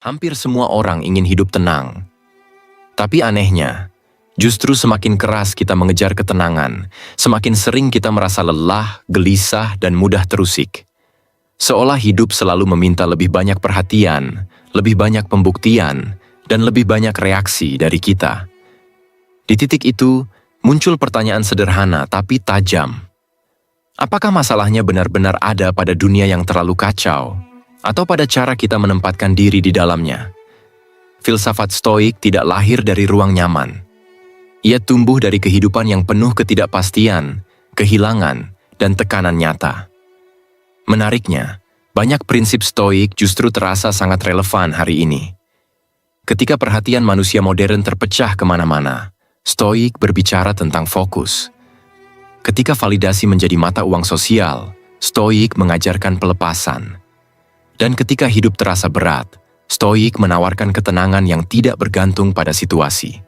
Hampir semua orang ingin hidup tenang. Tapi anehnya, justru semakin keras kita mengejar ketenangan, semakin sering kita merasa lelah, gelisah, dan mudah terusik. Seolah hidup selalu meminta lebih banyak perhatian, lebih banyak pembuktian, dan lebih banyak reaksi dari kita. Di titik itu, muncul pertanyaan sederhana tapi tajam. Apakah masalahnya benar-benar ada pada dunia yang terlalu kacau? Atau pada cara kita menempatkan diri di dalamnya? Filsafat Stoik tidak lahir dari ruang nyaman. Ia tumbuh dari kehidupan yang penuh ketidakpastian, kehilangan, dan tekanan nyata. Menariknya, banyak prinsip Stoik justru terasa sangat relevan hari ini. Ketika perhatian manusia modern terpecah kemana-mana, Stoik berbicara tentang fokus. Ketika validasi menjadi mata uang sosial, Stoik mengajarkan pelepasan. Dan ketika hidup terasa berat, Stoik menawarkan ketenangan yang tidak bergantung pada situasi.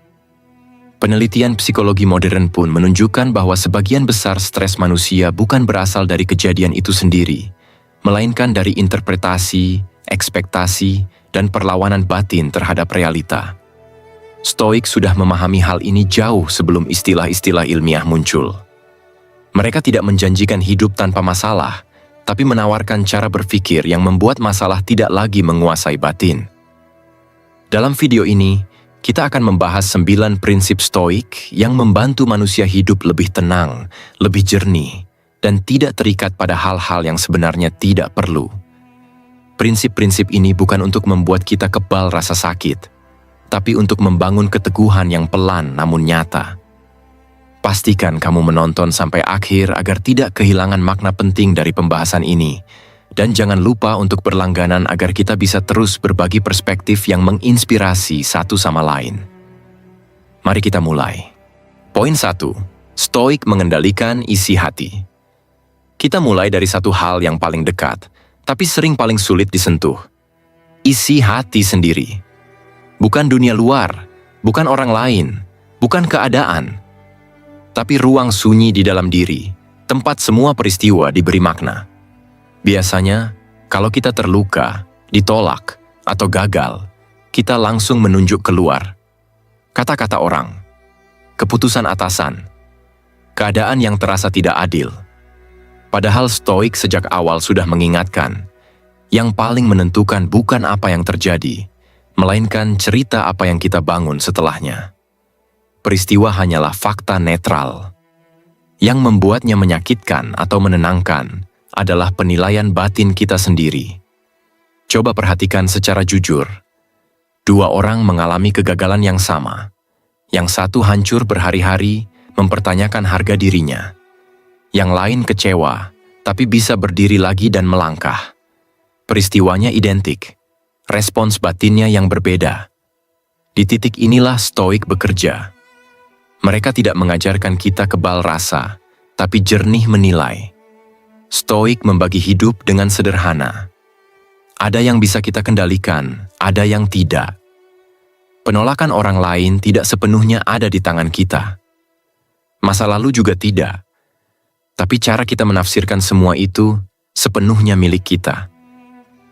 Penelitian psikologi modern pun menunjukkan bahwa sebagian besar stres manusia bukan berasal dari kejadian itu sendiri, melainkan dari interpretasi, ekspektasi, dan perlawanan batin terhadap realita. Stoik sudah memahami hal ini jauh sebelum istilah-istilah ilmiah muncul. Mereka tidak menjanjikan hidup tanpa masalah, tapi menawarkan cara berpikir yang membuat masalah tidak lagi menguasai batin. Dalam video ini, kita akan membahas 9 prinsip Stoik yang membantu manusia hidup lebih tenang, lebih jernih, dan tidak terikat pada hal-hal yang sebenarnya tidak perlu. Prinsip-prinsip ini bukan untuk membuat kita kebal rasa sakit, tapi untuk membangun keteguhan yang pelan namun nyata. Pastikan kamu menonton sampai akhir agar tidak kehilangan makna penting dari pembahasan ini. Dan jangan lupa untuk berlangganan agar kita bisa terus berbagi perspektif yang menginspirasi satu sama lain. Mari kita mulai. Poin 1. Stoik mengendalikan isi hati. Kita mulai dari satu hal yang paling dekat, tapi sering paling sulit disentuh. Isi hati sendiri. Bukan dunia luar, bukan orang lain, bukan keadaan, tapi ruang sunyi di dalam diri, tempat semua peristiwa diberi makna. Biasanya, kalau kita terluka, ditolak, atau gagal, kita langsung menunjuk keluar. Kata-kata orang, keputusan atasan, keadaan yang terasa tidak adil. Padahal Stoik sejak awal sudah mengingatkan, yang paling menentukan bukan apa yang terjadi, melainkan cerita apa yang kita bangun setelahnya. Peristiwa hanyalah fakta netral. Yang membuatnya menyakitkan atau menenangkan adalah penilaian batin kita sendiri. Coba perhatikan secara jujur. 2 orang mengalami kegagalan yang sama. Yang satu hancur berhari-hari, mempertanyakan harga dirinya. Yang lain kecewa, tapi bisa berdiri lagi dan melangkah. Peristiwanya identik. Respons batinnya yang berbeda. Di titik inilah Stoik bekerja. Mereka tidak mengajarkan kita kebal rasa, tapi jernih menilai. Stoik membagi hidup dengan sederhana. Ada yang bisa kita kendalikan, ada yang tidak. Penolakan orang lain tidak sepenuhnya ada di tangan kita. Masa lalu juga tidak. Tapi cara kita menafsirkan semua itu sepenuhnya milik kita.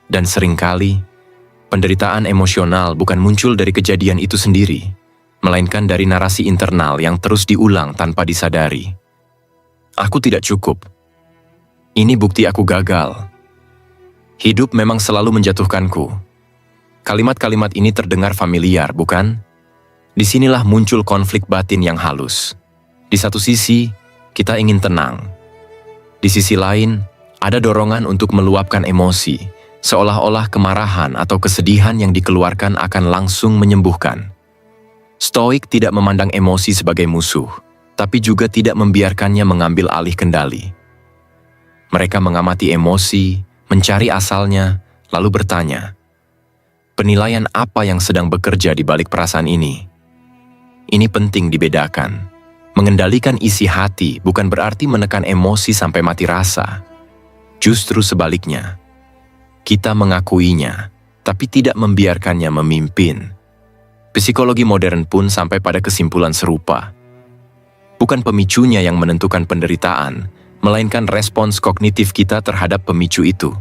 Dan seringkali, penderitaan emosional bukan muncul dari kejadian itu sendiri, melainkan dari narasi internal yang terus diulang tanpa disadari. Aku tidak cukup. Ini bukti aku gagal. Hidup memang selalu menjatuhkanku. Kalimat-kalimat ini terdengar familiar, bukan? Disinilah muncul konflik batin yang halus. Di satu sisi, kita ingin tenang. Di sisi lain, ada dorongan untuk meluapkan emosi, seolah-olah kemarahan atau kesedihan yang dikeluarkan akan langsung menyembuhkan. Stoik tidak memandang emosi sebagai musuh, tapi juga tidak membiarkannya mengambil alih kendali. Mereka mengamati emosi, mencari asalnya, lalu bertanya, penilaian apa yang sedang bekerja di balik perasaan ini? Ini penting dibedakan. Mengendalikan isi hati bukan berarti menekan emosi sampai mati rasa. Justru sebaliknya, kita mengakuinya, tapi tidak membiarkannya memimpin. Psikologi modern pun sampai pada kesimpulan serupa. Bukan pemicunya yang menentukan penderitaan, melainkan respons kognitif kita terhadap pemicu itu.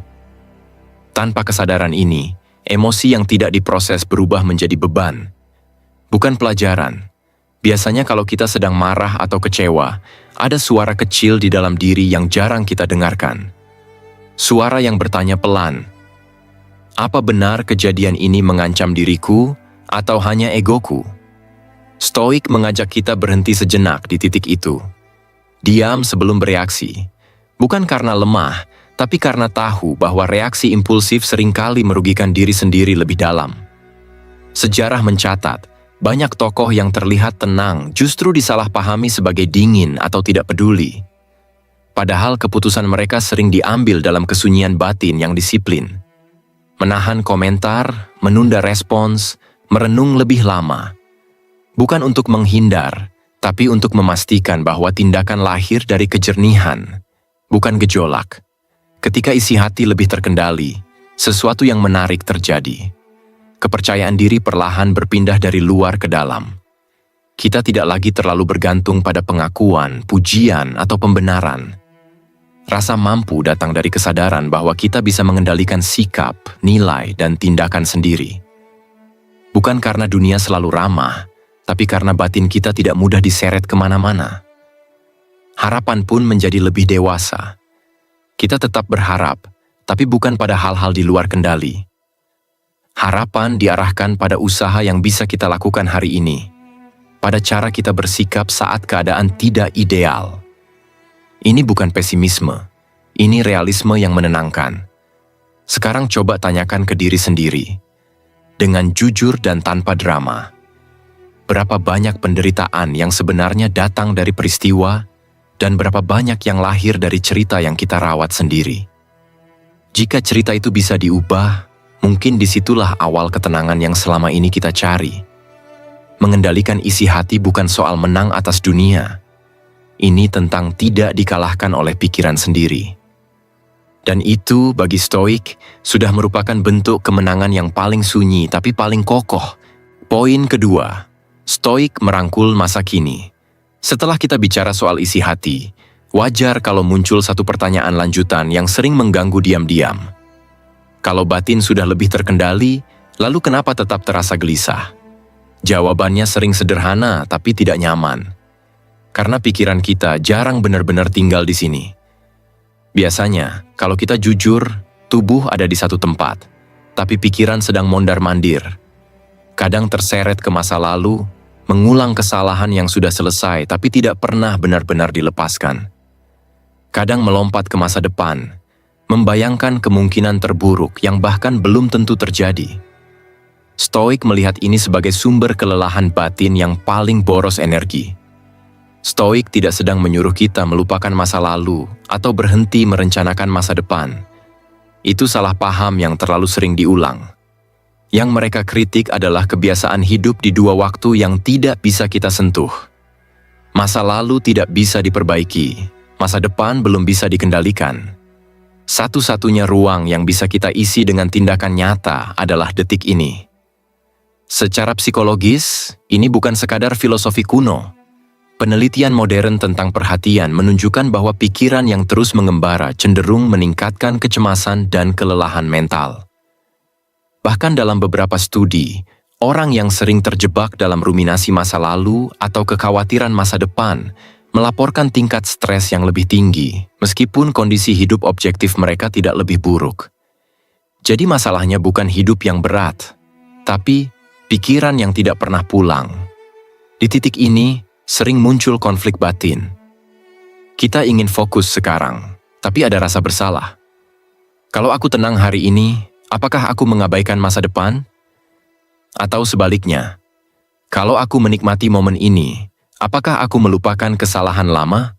Tanpa kesadaran ini, Emosi yang tidak diproses berubah menjadi beban, bukan pelajaran. Biasanya kalau kita sedang marah atau kecewa, ada suara kecil di dalam diri yang jarang kita dengarkan. Suara yang bertanya pelan, apa benar kejadian ini mengancam diriku atau hanya egoku? Stoik mengajak kita berhenti sejenak di titik itu. Diam sebelum bereaksi, bukan karena lemah, tapi karena tahu bahwa reaksi impulsif seringkali merugikan diri sendiri lebih dalam. Sejarah mencatat, banyak tokoh yang terlihat tenang justru disalahpahami sebagai dingin atau tidak peduli. Padahal keputusan mereka sering diambil dalam kesunyian batin yang disiplin. Menahan komentar, menunda respons, merenung lebih lama. Bukan untuk menghindar, tapi untuk memastikan bahwa tindakan lahir dari kejernihan, bukan gejolak. Ketika isi hati lebih terkendali, sesuatu yang menarik terjadi. Kepercayaan diri perlahan berpindah dari luar ke dalam. Kita tidak lagi terlalu bergantung pada pengakuan, pujian, atau pembenaran. Rasa mampu datang dari kesadaran bahwa kita bisa mengendalikan sikap, nilai, dan tindakan sendiri. Bukan karena dunia selalu ramah, tapi karena batin kita tidak mudah diseret kemana-mana. Harapan pun menjadi lebih dewasa. Kita tetap berharap, tapi bukan pada hal-hal di luar kendali. Harapan diarahkan pada usaha yang bisa kita lakukan hari ini, pada cara kita bersikap saat keadaan tidak ideal. Ini bukan pesimisme, ini realisme yang menenangkan. Sekarang coba tanyakan ke diri sendiri, dengan jujur dan tanpa drama. Berapa banyak penderitaan yang sebenarnya datang dari peristiwa, dan berapa banyak yang lahir dari cerita yang kita rawat sendiri. Jika cerita itu bisa diubah, mungkin disitulah awal ketenangan yang selama ini kita cari. Mengendalikan isi hati bukan soal menang atas dunia. Ini tentang tidak dikalahkan oleh pikiran sendiri. Dan itu bagi Stoik sudah merupakan bentuk kemenangan yang paling sunyi tapi paling kokoh. Poin kedua, Stoik merangkul masa kini. Setelah kita bicara soal isi hati, wajar kalau muncul satu pertanyaan lanjutan yang sering mengganggu diam-diam. Kalau batin sudah lebih terkendali, lalu kenapa tetap terasa gelisah? Jawabannya sering sederhana tapi tidak nyaman. Karena pikiran kita jarang benar-benar tinggal di sini. Biasanya, kalau kita jujur, tubuh ada di satu tempat, tapi pikiran sedang mondar-mandir. Kadang terseret ke masa lalu, mengulang kesalahan yang sudah selesai tapi tidak pernah benar-benar dilepaskan. Kadang melompat ke masa depan, membayangkan kemungkinan terburuk yang bahkan belum tentu terjadi. Stoik melihat ini sebagai sumber kelelahan batin yang paling boros energi. Stoik tidak sedang menyuruh kita melupakan masa lalu atau berhenti merencanakan masa depan. Itu salah paham yang terlalu sering diulang. Yang mereka kritik adalah kebiasaan hidup di dua waktu yang tidak bisa kita sentuh. Masa lalu tidak bisa diperbaiki, masa depan belum bisa dikendalikan. Satu-satunya ruang yang bisa kita isi dengan tindakan nyata adalah detik ini. Secara psikologis, ini bukan sekadar filosofi kuno. Penelitian modern tentang perhatian menunjukkan bahwa pikiran yang terus mengembara cenderung meningkatkan kecemasan dan kelelahan mental. Bahkan dalam beberapa studi, orang yang sering terjebak dalam ruminasi masa lalu atau kekhawatiran masa depan melaporkan tingkat stres yang lebih tinggi, meskipun kondisi hidup objektif mereka tidak lebih buruk. Jadi masalahnya bukan hidup yang berat, tapi pikiran yang tidak pernah pulang. Di titik ini, sering muncul konflik batin. Kita ingin fokus sekarang, tapi ada rasa bersalah. Kalau aku tenang hari ini, apakah aku mengabaikan masa depan? Atau sebaliknya, kalau aku menikmati momen ini, apakah aku melupakan kesalahan lama?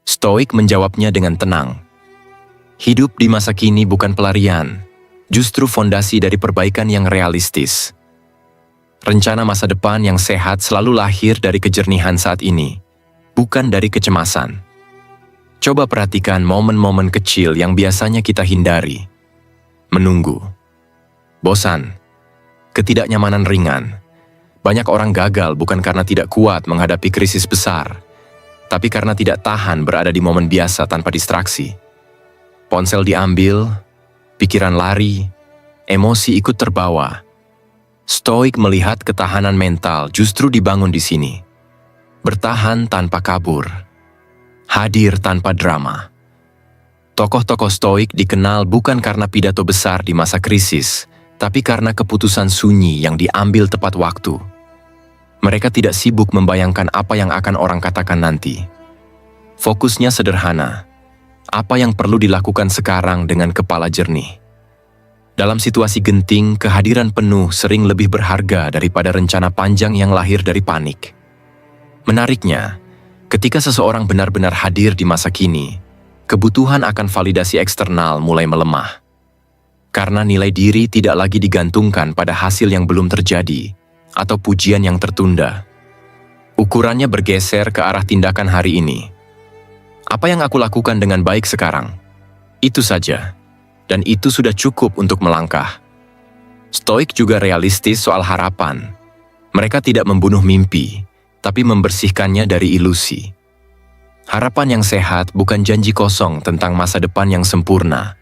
Stoik menjawabnya dengan tenang. Hidup di masa kini bukan pelarian, justru fondasi dari perbaikan yang realistis. Rencana masa depan yang sehat selalu lahir dari kejernihan saat ini, bukan dari kecemasan. Coba perhatikan momen-momen kecil yang biasanya kita hindari. Menunggu, bosan, ketidaknyamanan ringan. Banyak orang gagal bukan karena tidak kuat menghadapi krisis besar, tapi karena tidak tahan berada di momen biasa tanpa distraksi. Ponsel diambil, pikiran lari, emosi ikut terbawa. Stoik melihat ketahanan mental justru dibangun di sini. Bertahan tanpa kabur. Hadir tanpa drama. Tokoh-tokoh Stoik dikenal bukan karena pidato besar di masa krisis, tapi karena keputusan sunyi yang diambil tepat waktu. Mereka tidak sibuk membayangkan apa yang akan orang katakan nanti. Fokusnya sederhana. Apa yang perlu dilakukan sekarang dengan kepala jernih. Dalam situasi genting, kehadiran penuh sering lebih berharga daripada rencana panjang yang lahir dari panik. Menariknya, ketika seseorang benar-benar hadir di masa kini, kebutuhan akan validasi eksternal mulai melemah. Karena nilai diri tidak lagi digantungkan pada hasil yang belum terjadi atau pujian yang tertunda. Ukurannya bergeser ke arah tindakan hari ini. Apa yang aku lakukan dengan baik sekarang? Itu saja. Dan itu sudah cukup untuk melangkah. Stoik juga realistis soal harapan. Mereka tidak membunuh mimpi, tapi membersihkannya dari ilusi. Harapan yang sehat bukan janji kosong tentang masa depan yang sempurna,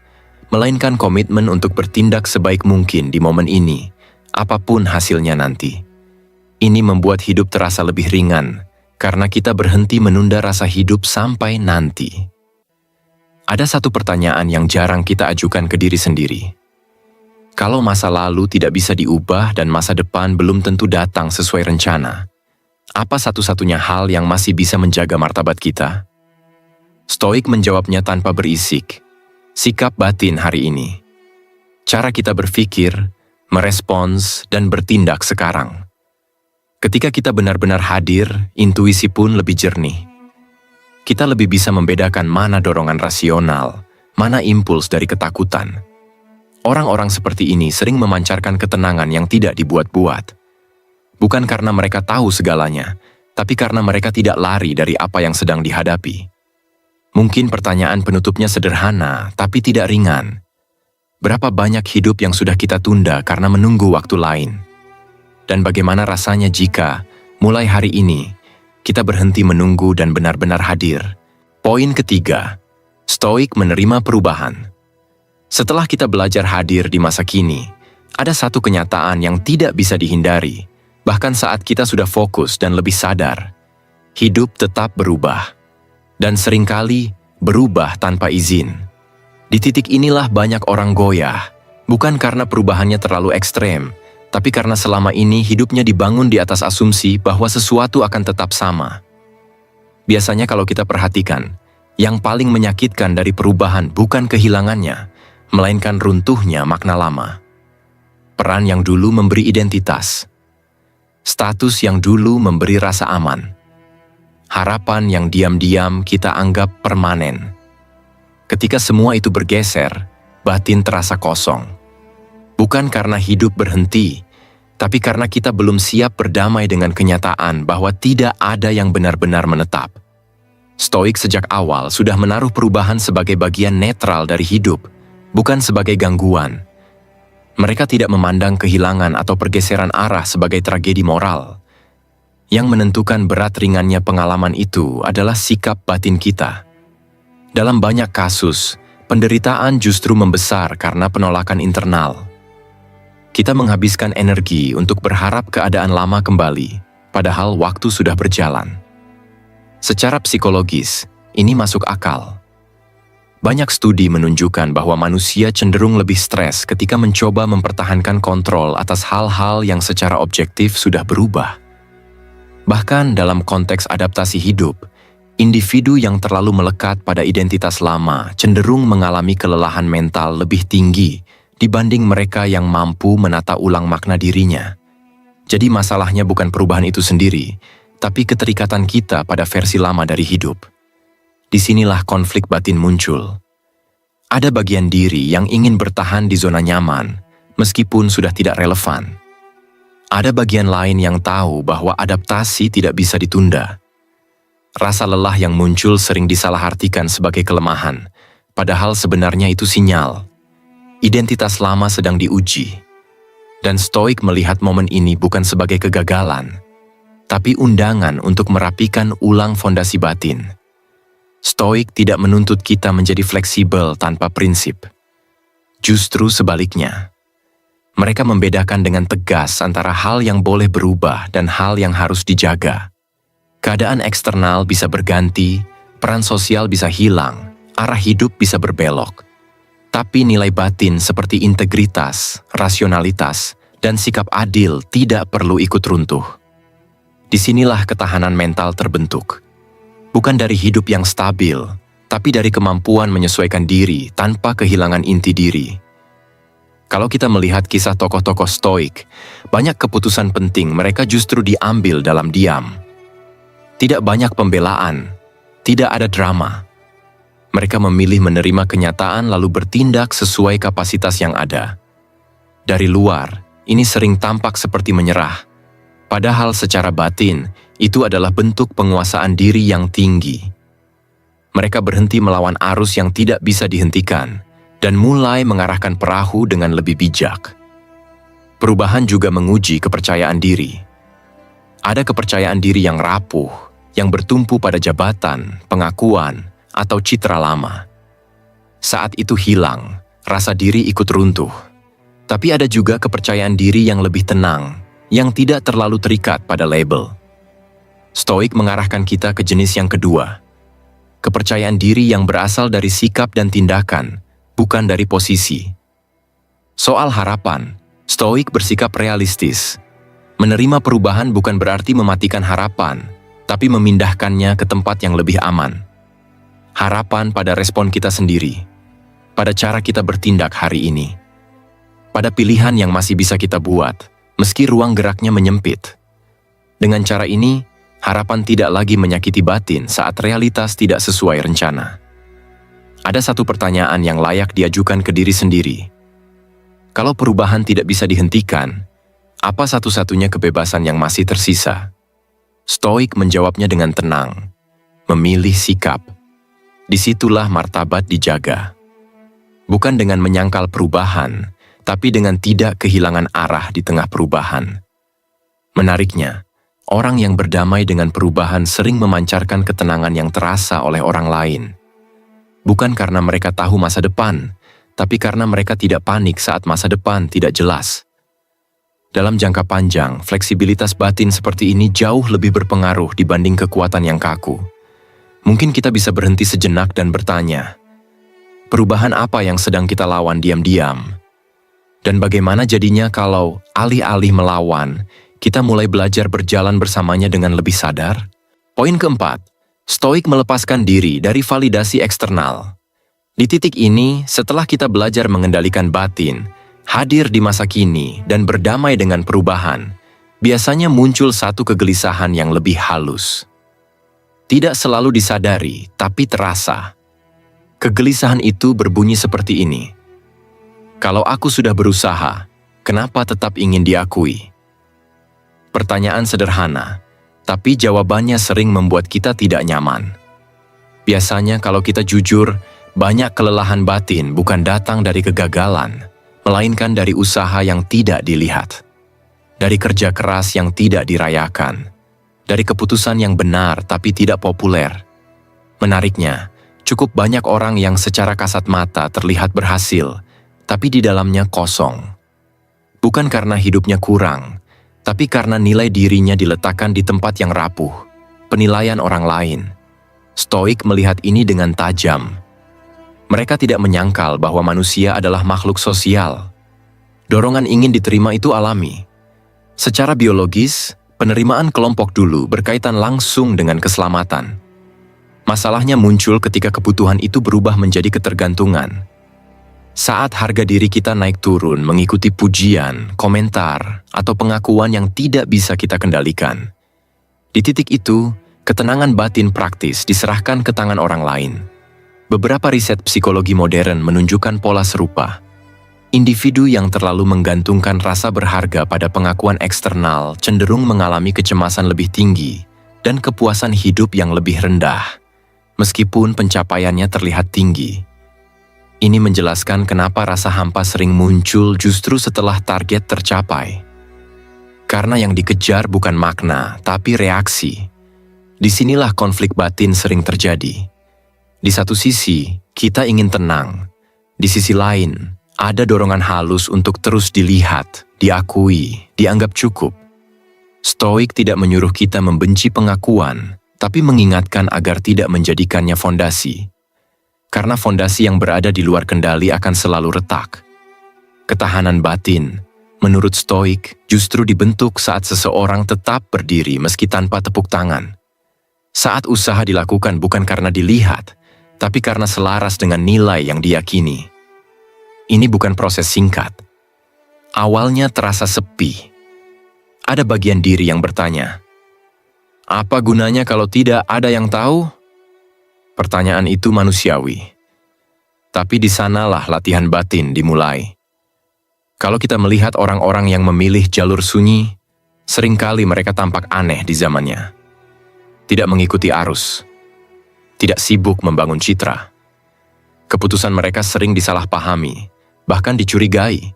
melainkan komitmen untuk bertindak sebaik mungkin di momen ini, apapun hasilnya nanti. Ini membuat hidup terasa lebih ringan, karena kita berhenti menunda rasa hidup sampai nanti. Ada satu pertanyaan yang jarang kita ajukan ke diri sendiri. Kalau masa lalu tidak bisa diubah dan masa depan belum tentu datang sesuai rencana, apa satu-satunya hal yang masih bisa menjaga martabat kita? Stoik menjawabnya tanpa berisik. Sikap batin hari ini. Cara kita berpikir, merespons, dan bertindak sekarang. Ketika kita benar-benar hadir, intuisi pun lebih jernih. Kita lebih bisa membedakan mana dorongan rasional, mana impuls dari ketakutan. Orang-orang seperti ini sering memancarkan ketenangan yang tidak dibuat-buat. Bukan karena mereka tahu segalanya, tapi karena mereka tidak lari dari apa yang sedang dihadapi. Mungkin pertanyaan penutupnya sederhana, tapi tidak ringan. Berapa banyak hidup yang sudah kita tunda karena menunggu waktu lain? Dan bagaimana rasanya jika, mulai hari ini, kita berhenti menunggu dan benar-benar hadir? Poin ketiga, Stoik menerima perubahan. Setelah kita belajar hadir di masa kini, ada satu kenyataan yang tidak bisa dihindari, bahkan saat kita sudah fokus dan lebih sadar. Hidup tetap berubah. Dan seringkali berubah tanpa izin. Di titik inilah banyak orang goyah, bukan karena perubahannya terlalu ekstrem, tapi karena selama ini hidupnya dibangun di atas asumsi bahwa sesuatu akan tetap sama. Biasanya kalau kita perhatikan, yang paling menyakitkan dari perubahan bukan kehilangannya, melainkan runtuhnya makna lama. Peran yang dulu memberi identitas. Status yang dulu memberi rasa aman. Harapan yang diam-diam kita anggap permanen. Ketika semua itu bergeser, batin terasa kosong. Bukan karena hidup berhenti, tapi karena kita belum siap berdamai dengan kenyataan bahwa tidak ada yang benar-benar menetap. Stoik sejak awal sudah menaruh perubahan sebagai bagian netral dari hidup, bukan sebagai gangguan. Mereka tidak memandang kehilangan atau pergeseran arah sebagai tragedi moral. Yang menentukan berat ringannya pengalaman itu adalah sikap batin kita. Dalam banyak kasus, penderitaan justru membesar karena penolakan internal. Kita menghabiskan energi untuk berharap keadaan lama kembali, padahal waktu sudah berjalan. Secara psikologis, ini masuk akal. Banyak studi menunjukkan bahwa manusia cenderung lebih stres ketika mencoba mempertahankan kontrol atas hal-hal yang secara objektif sudah berubah. Bahkan dalam konteks adaptasi hidup, individu yang terlalu melekat pada identitas lama cenderung mengalami kelelahan mental lebih tinggi dibanding mereka yang mampu menata ulang makna dirinya. Jadi masalahnya bukan perubahan itu sendiri, tapi keterikatan kita pada versi lama dari hidup. Disinilah konflik batin muncul. Ada bagian diri yang ingin bertahan di zona nyaman, meskipun sudah tidak relevan. Ada bagian lain yang tahu bahwa adaptasi tidak bisa ditunda. Rasa lelah yang muncul sering disalahartikan sebagai kelemahan, padahal sebenarnya itu sinyal. Identitas lama sedang diuji, dan Stoik melihat momen ini bukan sebagai kegagalan, tapi undangan untuk merapikan ulang fondasi batin. Stoik tidak menuntut kita menjadi fleksibel tanpa prinsip. Justru sebaliknya, Mereka membedakan dengan tegas antara hal yang boleh berubah dan hal yang harus dijaga. Keadaan eksternal bisa berganti, peran sosial bisa hilang, arah hidup bisa berbelok. Tapi nilai batin seperti integritas, rasionalitas, dan sikap adil tidak perlu ikut runtuh. Disinilah ketahanan mental terbentuk. Bukan dari hidup yang stabil, tapi dari kemampuan menyesuaikan diri tanpa kehilangan inti diri. Kalau kita melihat kisah tokoh-tokoh Stoik, banyak keputusan penting mereka justru diambil dalam diam. Tidak banyak pembelaan, tidak ada drama. Mereka memilih menerima kenyataan lalu bertindak sesuai kapasitas yang ada. Dari luar, ini sering tampak seperti menyerah. Padahal secara batin, itu adalah bentuk penguasaan diri yang tinggi. Mereka berhenti melawan arus yang tidak bisa dihentikan, dan mulai mengarahkan perahu dengan lebih bijak. Perubahan juga menguji kepercayaan diri. Ada kepercayaan diri yang rapuh, yang bertumpu pada jabatan, pengakuan, atau citra lama. Saat itu hilang, rasa diri ikut runtuh. Tapi ada juga kepercayaan diri yang lebih tenang, yang tidak terlalu terikat pada label. Stoik mengarahkan kita ke jenis yang kedua. Kepercayaan diri yang berasal dari sikap dan tindakan, bukan dari posisi. Soal harapan, Stoik bersikap realistis. Menerima perubahan bukan berarti mematikan harapan, tapi memindahkannya ke tempat yang lebih aman. Harapan pada respon kita sendiri, pada cara kita bertindak hari ini, pada pilihan yang masih bisa kita buat, meski ruang geraknya menyempit. Dengan cara ini, harapan tidak lagi menyakiti batin saat realitas tidak sesuai rencana. Ada satu pertanyaan yang layak diajukan ke diri sendiri. Kalau perubahan tidak bisa dihentikan, apa satu-satunya kebebasan yang masih tersisa? Stoik menjawabnya dengan tenang, memilih sikap. Disitulah martabat dijaga. Bukan dengan menyangkal perubahan, tapi dengan tidak kehilangan arah di tengah perubahan. Menariknya, orang yang berdamai dengan perubahan sering memancarkan ketenangan yang terasa oleh orang lain. Bukan karena mereka tahu masa depan, tapi karena mereka tidak panik saat masa depan tidak jelas. Dalam jangka panjang, fleksibilitas batin seperti ini jauh lebih berpengaruh dibanding kekuatan yang kaku. Mungkin kita bisa berhenti sejenak dan bertanya, perubahan apa yang sedang kita lawan diam-diam? Dan bagaimana jadinya kalau alih-alih melawan, kita mulai belajar berjalan bersamanya dengan lebih sadar? Poin keempat, Stoik melepaskan diri dari validasi eksternal. Di titik ini, setelah kita belajar mengendalikan batin, hadir di masa kini, dan berdamai dengan perubahan, biasanya muncul satu kegelisahan yang lebih halus. Tidak selalu disadari, tapi terasa. Kegelisahan itu berbunyi seperti ini. Kalau aku sudah berusaha, kenapa tetap ingin diakui? Pertanyaan sederhana, tapi jawabannya sering membuat kita tidak nyaman. Biasanya kalau kita jujur, banyak kelelahan batin bukan datang dari kegagalan, melainkan dari usaha yang tidak dilihat. Dari kerja keras yang tidak dirayakan. Dari keputusan yang benar tapi tidak populer. Menariknya, cukup banyak orang yang secara kasat mata terlihat berhasil, tapi di dalamnya kosong. Bukan karena hidupnya kurang, tapi karena nilai dirinya diletakkan di tempat yang rapuh, penilaian orang lain. Stoik melihat ini dengan tajam. Mereka tidak menyangkal bahwa manusia adalah makhluk sosial. Dorongan ingin diterima itu alami. Secara biologis, penerimaan kelompok dulu berkaitan langsung dengan keselamatan. Masalahnya muncul ketika kebutuhan itu berubah menjadi ketergantungan. Saat harga diri kita naik turun mengikuti pujian, komentar, atau pengakuan yang tidak bisa kita kendalikan. Di titik itu, ketenangan batin praktis diserahkan ke tangan orang lain. Beberapa riset psikologi modern menunjukkan pola serupa. Individu yang terlalu menggantungkan rasa berharga pada pengakuan eksternal cenderung mengalami kecemasan lebih tinggi dan kepuasan hidup yang lebih rendah, meskipun pencapaiannya terlihat tinggi. Ini menjelaskan kenapa rasa hampa sering muncul justru setelah target tercapai. Karena yang dikejar bukan makna, tapi reaksi. Disinilah konflik batin sering terjadi. Di satu sisi, kita ingin tenang. Di sisi lain, Ada dorongan halus untuk terus dilihat, diakui, dianggap cukup. Stoik tidak menyuruh kita membenci pengakuan, tapi mengingatkan agar tidak menjadikannya fondasi. Karena fondasi yang berada di luar kendali akan selalu retak. Ketahanan batin, menurut Stoik, justru dibentuk saat seseorang tetap berdiri meski tanpa tepuk tangan. Saat usaha dilakukan bukan karena dilihat, tapi karena selaras dengan nilai yang diyakini. Ini bukan proses singkat. Awalnya terasa sepi. Ada bagian diri yang bertanya, apa gunanya kalau tidak ada yang tahu? Pertanyaan itu manusiawi. Tapi di sanalah latihan batin dimulai. Kalau kita melihat orang-orang yang memilih jalur sunyi, seringkali mereka tampak aneh di zamannya. Tidak mengikuti arus. Tidak sibuk membangun citra. Keputusan mereka sering disalahpahami, bahkan dicurigai.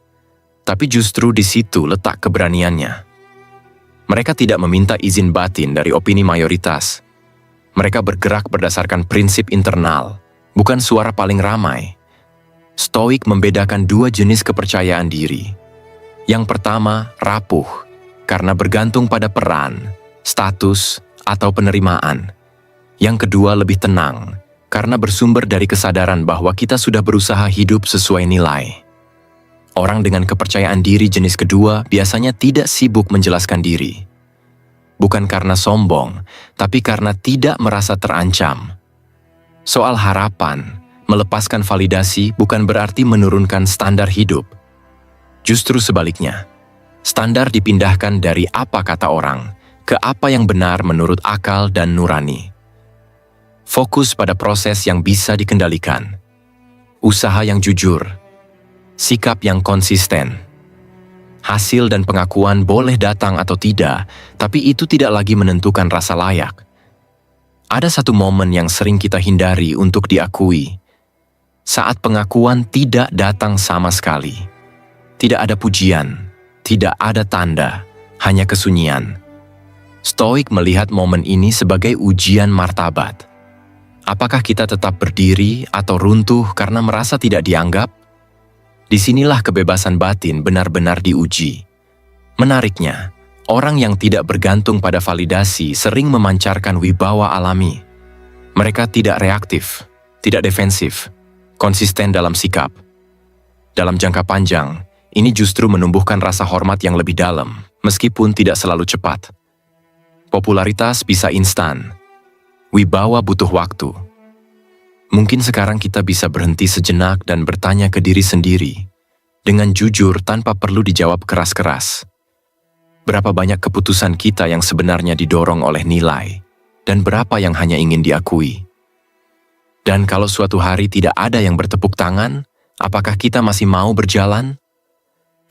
Tapi justru di situ letak keberaniannya. Mereka tidak meminta izin batin dari opini mayoritas. Mereka bergerak berdasarkan prinsip internal, bukan suara paling ramai. Stoik membedakan dua jenis kepercayaan diri. Yang pertama, rapuh, karena bergantung pada peran, status, atau penerimaan. Yang kedua, lebih tenang, karena bersumber dari kesadaran bahwa kita sudah berusaha hidup sesuai nilai. Orang dengan kepercayaan diri jenis kedua biasanya tidak sibuk menjelaskan diri. Bukan karena sombong, tapi karena tidak merasa terancam. Soal harapan, melepaskan validasi bukan berarti menurunkan standar hidup. Justru sebaliknya, standar dipindahkan dari apa kata orang ke apa yang benar menurut akal dan nurani. Fokus pada proses yang bisa dikendalikan. Usaha yang jujur. Sikap yang konsisten. Hasil dan pengakuan boleh datang atau tidak, tapi itu tidak lagi menentukan rasa layak. Ada satu momen yang sering kita hindari untuk diakui. Saat pengakuan tidak datang sama sekali. Tidak ada pujian, tidak ada tanda, hanya kesunyian. Stoik melihat momen ini sebagai ujian martabat. Apakah kita tetap berdiri atau runtuh karena merasa tidak dianggap? Disinilah kebebasan batin benar-benar diuji. Menariknya, orang yang tidak bergantung pada validasi sering memancarkan wibawa alami. Mereka tidak reaktif, tidak defensif, konsisten dalam sikap. Dalam jangka panjang, ini justru menumbuhkan rasa hormat yang lebih dalam, meskipun tidak selalu cepat. Popularitas bisa instan, wibawa butuh waktu. Mungkin sekarang kita bisa berhenti sejenak dan bertanya ke diri sendiri, dengan jujur tanpa perlu dijawab keras-keras. Berapa banyak keputusan kita yang sebenarnya didorong oleh nilai, dan berapa yang hanya ingin diakui? Dan kalau suatu hari tidak ada yang bertepuk tangan, apakah kita masih mau berjalan?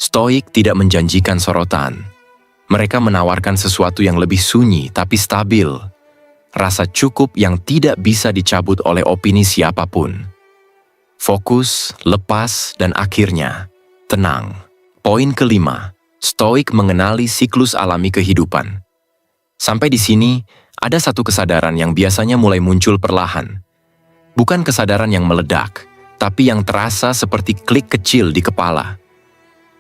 Stoik tidak menjanjikan sorotan. Mereka menawarkan sesuatu yang lebih sunyi tapi stabil. Rasa cukup yang tidak bisa dicabut oleh opini siapapun. Fokus, lepas, dan akhirnya tenang. Poin kelima, Stoik mengenali siklus alami kehidupan. Sampai di sini, ada satu kesadaran yang biasanya mulai muncul perlahan. Bukan kesadaran yang meledak, tapi yang terasa seperti klik kecil di kepala.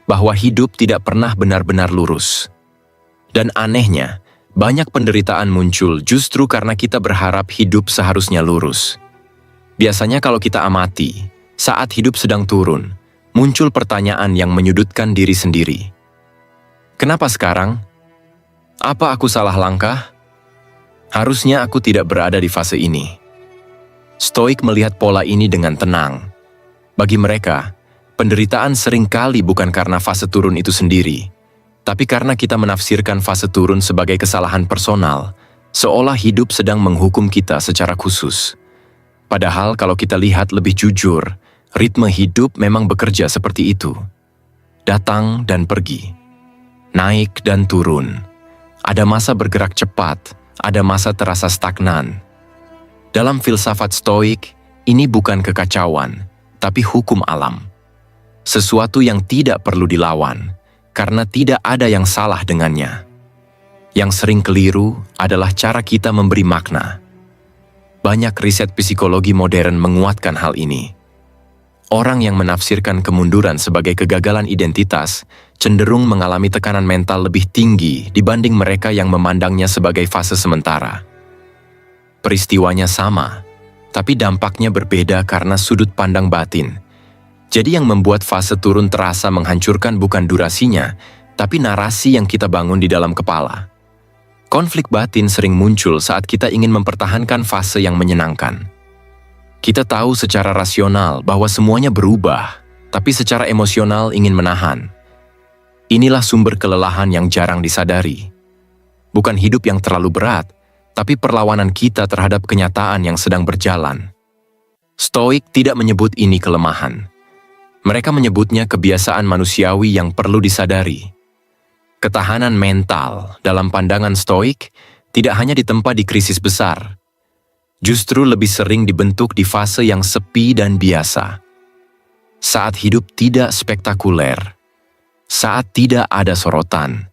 Bahwa hidup tidak pernah benar-benar lurus. Dan anehnya, banyak penderitaan muncul justru karena kita berharap hidup seharusnya lurus. Biasanya kalau kita amati, saat hidup sedang turun, muncul pertanyaan yang menyudutkan diri sendiri. Kenapa sekarang? Apa aku salah langkah? Harusnya aku tidak berada di fase ini. Stoik melihat pola ini dengan tenang. Bagi mereka, penderitaan seringkali bukan karena fase turun itu sendiri, tapi karena kita menafsirkan fase turun sebagai kesalahan personal, seolah hidup sedang menghukum kita secara khusus. Padahal kalau kita lihat lebih jujur, ritme hidup memang bekerja seperti itu. Datang dan pergi. Naik dan turun. Ada masa bergerak cepat, ada masa terasa stagnan. Dalam filsafat Stoik, ini bukan kekacauan, tapi hukum alam. Sesuatu yang tidak perlu dilawan, karena tidak ada yang salah dengannya. Yang sering keliru adalah cara kita memberi makna. Banyak riset psikologi modern menguatkan hal ini. Orang yang menafsirkan kemunduran sebagai kegagalan identitas cenderung mengalami tekanan mental lebih tinggi dibanding mereka yang memandangnya sebagai fase sementara. Peristiwanya sama, tapi dampaknya berbeda karena sudut pandang batin. Jadi yang membuat fase turun terasa menghancurkan bukan durasinya, tapi narasi yang kita bangun di dalam kepala. Konflik batin sering muncul saat kita ingin mempertahankan fase yang menyenangkan. Kita tahu secara rasional bahwa semuanya berubah, tapi secara emosional ingin menahan. Inilah sumber kelelahan yang jarang disadari. Bukan hidup yang terlalu berat, tapi perlawanan kita terhadap kenyataan yang sedang berjalan. Stoik tidak menyebut ini kelemahan. Mereka menyebutnya kebiasaan manusiawi yang perlu disadari. Ketahanan mental dalam pandangan Stoik tidak hanya ditempa di krisis besar, justru lebih sering dibentuk di fase yang sepi dan biasa. Saat hidup tidak spektakuler, saat tidak ada sorotan,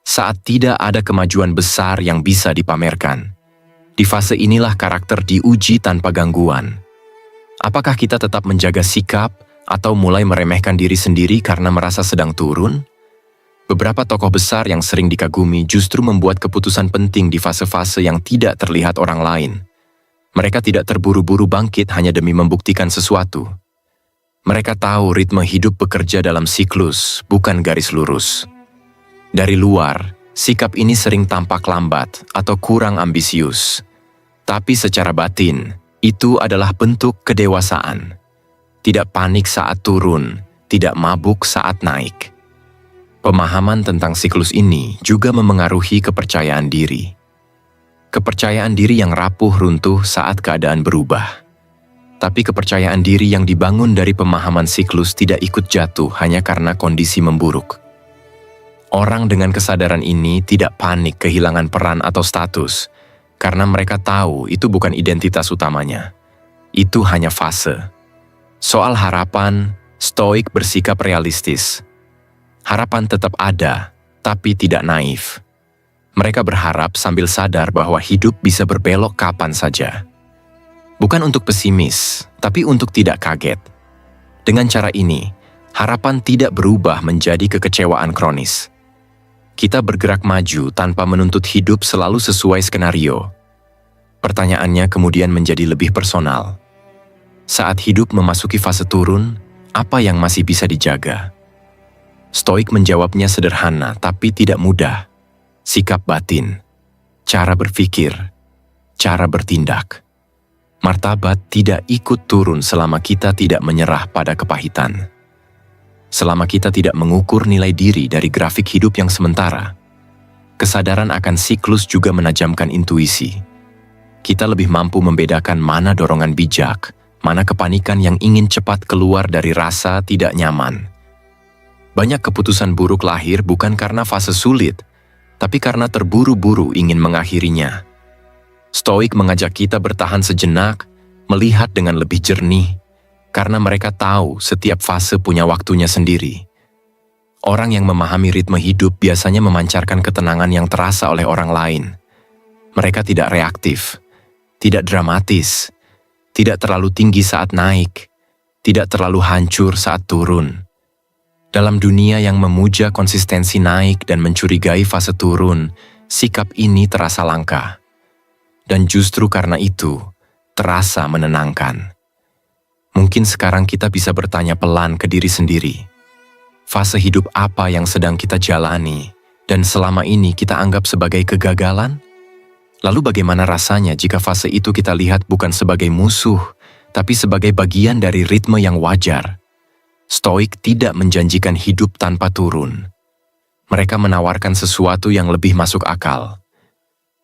saat tidak ada kemajuan besar yang bisa dipamerkan. Di fase inilah karakter diuji tanpa gangguan. Apakah kita tetap menjaga sikap atau mulai meremehkan diri sendiri karena merasa sedang turun? Beberapa tokoh besar yang sering dikagumi justru membuat keputusan penting di fase-fase yang tidak terlihat orang lain. Mereka tidak terburu-buru bangkit hanya demi membuktikan sesuatu. Mereka tahu ritme hidup bekerja dalam siklus, bukan garis lurus. Dari luar, sikap ini sering tampak lambat atau kurang ambisius. Tapi secara batin, itu adalah bentuk kedewasaan. Tidak panik saat turun, tidak mabuk saat naik. Pemahaman tentang siklus ini juga memengaruhi kepercayaan diri. Kepercayaan diri yang rapuh runtuh saat keadaan berubah. Tapi kepercayaan diri yang dibangun dari pemahaman siklus tidak ikut jatuh hanya karena kondisi memburuk. Orang dengan kesadaran ini tidak panik kehilangan peran atau status, karena mereka tahu itu bukan identitas utamanya. Itu hanya fase. Soal harapan, Stoik bersikap realistis. Harapan tetap ada, tapi tidak naif. Mereka berharap sambil sadar bahwa hidup bisa berbelok kapan saja. Bukan untuk pesimis, tapi untuk tidak kaget. Dengan cara ini, harapan tidak berubah menjadi kekecewaan kronis. Kita bergerak maju tanpa menuntut hidup selalu sesuai skenario. Pertanyaannya kemudian menjadi lebih personal. Saat hidup memasuki fase turun, apa yang masih bisa dijaga? Stoik menjawabnya sederhana tapi tidak mudah. Sikap batin, cara berpikir, cara bertindak. Martabat tidak ikut turun selama kita tidak menyerah pada kepahitan. Selama kita tidak mengukur nilai diri dari grafik hidup yang sementara. Kesadaran akan siklus juga menajamkan intuisi. Kita lebih mampu membedakan mana dorongan bijak, mana kepanikan yang ingin cepat keluar dari rasa tidak nyaman. Banyak keputusan buruk lahir bukan karena fase sulit, tapi karena terburu-buru ingin mengakhirinya. Stoik mengajak kita bertahan sejenak, melihat dengan lebih jernih, karena mereka tahu setiap fase punya waktunya sendiri. Orang yang memahami ritme hidup biasanya memancarkan ketenangan yang terasa oleh orang lain. Mereka tidak reaktif, tidak dramatis, tidak terlalu tinggi saat naik, tidak terlalu hancur saat turun. Dalam dunia yang memuja konsistensi naik dan mencurigai fase turun, sikap ini terasa langka. Dan justru karena itu, terasa menenangkan. Mungkin sekarang kita bisa bertanya pelan ke diri sendiri. Fase hidup apa yang sedang kita jalani, dan selama ini kita anggap sebagai kegagalan? Lalu bagaimana rasanya jika fase itu kita lihat bukan sebagai musuh, tapi sebagai bagian dari ritme yang wajar? Stoik tidak menjanjikan hidup tanpa turun. Mereka menawarkan sesuatu yang lebih masuk akal.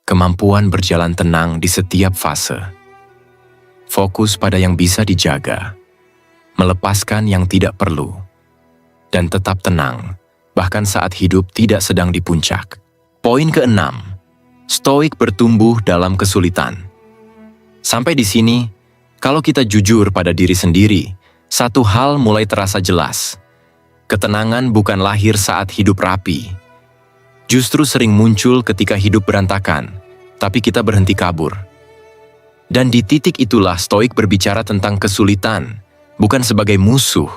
Kemampuan berjalan tenang di setiap fase. Fokus pada yang bisa dijaga. Melepaskan yang tidak perlu. Dan tetap tenang, bahkan saat hidup tidak sedang di puncak. Poin keenam, Stoik bertumbuh dalam kesulitan. Sampai di sini, kalau kita jujur pada diri sendiri, satu hal mulai terasa jelas. Ketenangan bukan lahir saat hidup rapi. Justru sering muncul ketika hidup berantakan, tapi kita berhenti kabur. Dan di titik itulah Stoik berbicara tentang kesulitan, bukan sebagai musuh,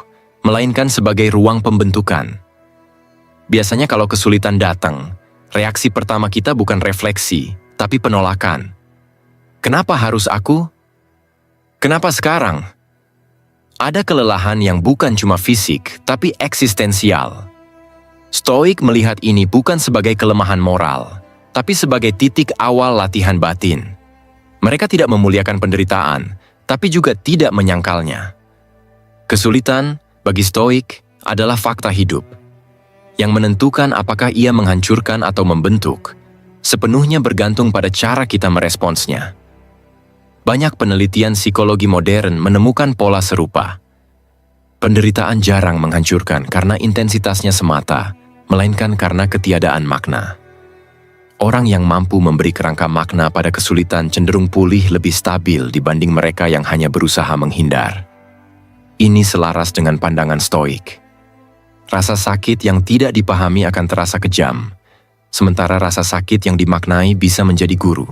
melainkan sebagai ruang pembentukan. Biasanya kalau kesulitan datang, reaksi pertama kita bukan refleksi, tapi penolakan. Kenapa harus aku? Kenapa sekarang? Ada kelelahan yang bukan cuma fisik, tapi eksistensial. Stoik melihat ini bukan sebagai kelemahan moral, tapi sebagai titik awal latihan batin. Mereka tidak memuliakan penderitaan, tapi juga tidak menyangkalnya. Kesulitan, bagi Stoik, adalah fakta hidup. Yang menentukan apakah ia menghancurkan atau membentuk, sepenuhnya bergantung pada cara kita meresponsnya. Banyak penelitian psikologi modern menemukan pola serupa. Penderitaan jarang menghancurkan karena intensitasnya semata, melainkan karena ketiadaan makna. Orang yang mampu memberi kerangka makna pada kesulitan cenderung pulih lebih stabil dibanding mereka yang hanya berusaha menghindar. Ini selaras dengan pandangan Stoik. Rasa sakit yang tidak dipahami akan terasa kejam, sementara rasa sakit yang dimaknai bisa menjadi guru.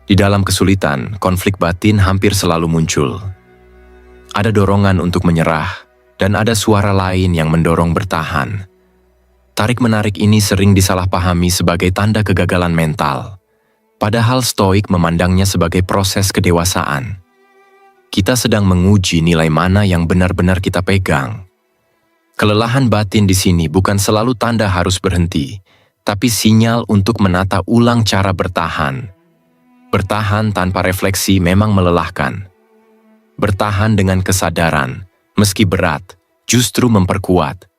Di dalam kesulitan, konflik batin hampir selalu muncul. Ada dorongan untuk menyerah, dan ada suara lain yang mendorong bertahan. Tarik-menarik ini sering disalahpahami sebagai tanda kegagalan mental, padahal Stoik memandangnya sebagai proses kedewasaan. Kita sedang menguji nilai mana yang benar-benar kita pegang. Kelelahan batin di sini bukan selalu tanda harus berhenti, tapi sinyal untuk menata ulang cara bertahan. Bertahan tanpa refleksi memang melelahkan. Bertahan dengan kesadaran, meski berat, justru memperkuat.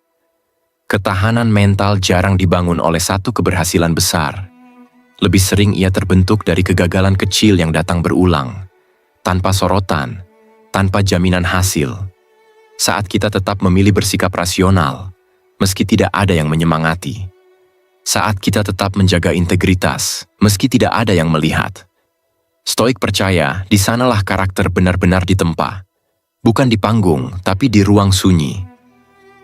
Ketahanan mental jarang dibangun oleh satu keberhasilan besar. Lebih sering ia terbentuk dari kegagalan kecil yang datang berulang, tanpa sorotan, tanpa jaminan hasil. Saat kita tetap memilih bersikap rasional, meski tidak ada yang menyemangati. Saat kita tetap menjaga integritas, meski tidak ada yang melihat. Stoik percaya di sanalah karakter benar-benar ditempa. Bukan di panggung, tapi di ruang sunyi.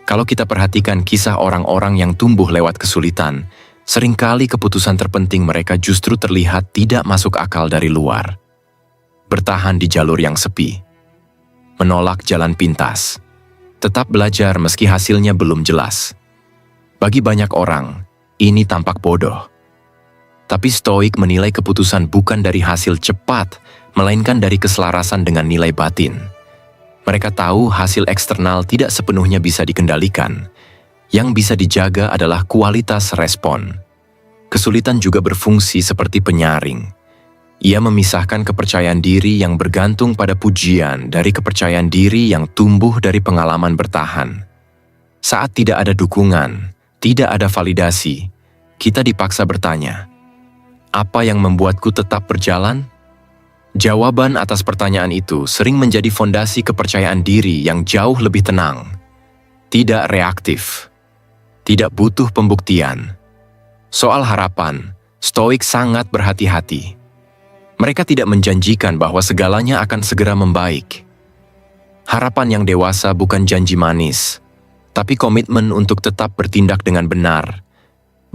Kalau kita perhatikan kisah orang-orang yang tumbuh lewat kesulitan, seringkali keputusan terpenting mereka justru terlihat tidak masuk akal dari luar. Bertahan di jalur yang sepi. Menolak jalan pintas. Tetap belajar meski hasilnya belum jelas. Bagi banyak orang, ini tampak bodoh. Tapi Stoik menilai keputusan bukan dari hasil cepat, melainkan dari keselarasan dengan nilai batin. Mereka tahu hasil eksternal tidak sepenuhnya bisa dikendalikan. Yang bisa dijaga adalah kualitas respon. Kesulitan juga berfungsi seperti penyaring. Ia memisahkan kepercayaan diri yang bergantung pada pujian dari kepercayaan diri yang tumbuh dari pengalaman bertahan. Saat tidak ada dukungan, tidak ada validasi, kita dipaksa bertanya, apa yang membuatku tetap berjalan? Jawaban atas pertanyaan itu sering menjadi fondasi kepercayaan diri yang jauh lebih tenang. Tidak reaktif. Tidak butuh pembuktian. Soal harapan, Stoik sangat berhati-hati. Mereka tidak menjanjikan bahwa segalanya akan segera membaik. Harapan yang dewasa bukan janji manis, tapi komitmen untuk tetap bertindak dengan benar,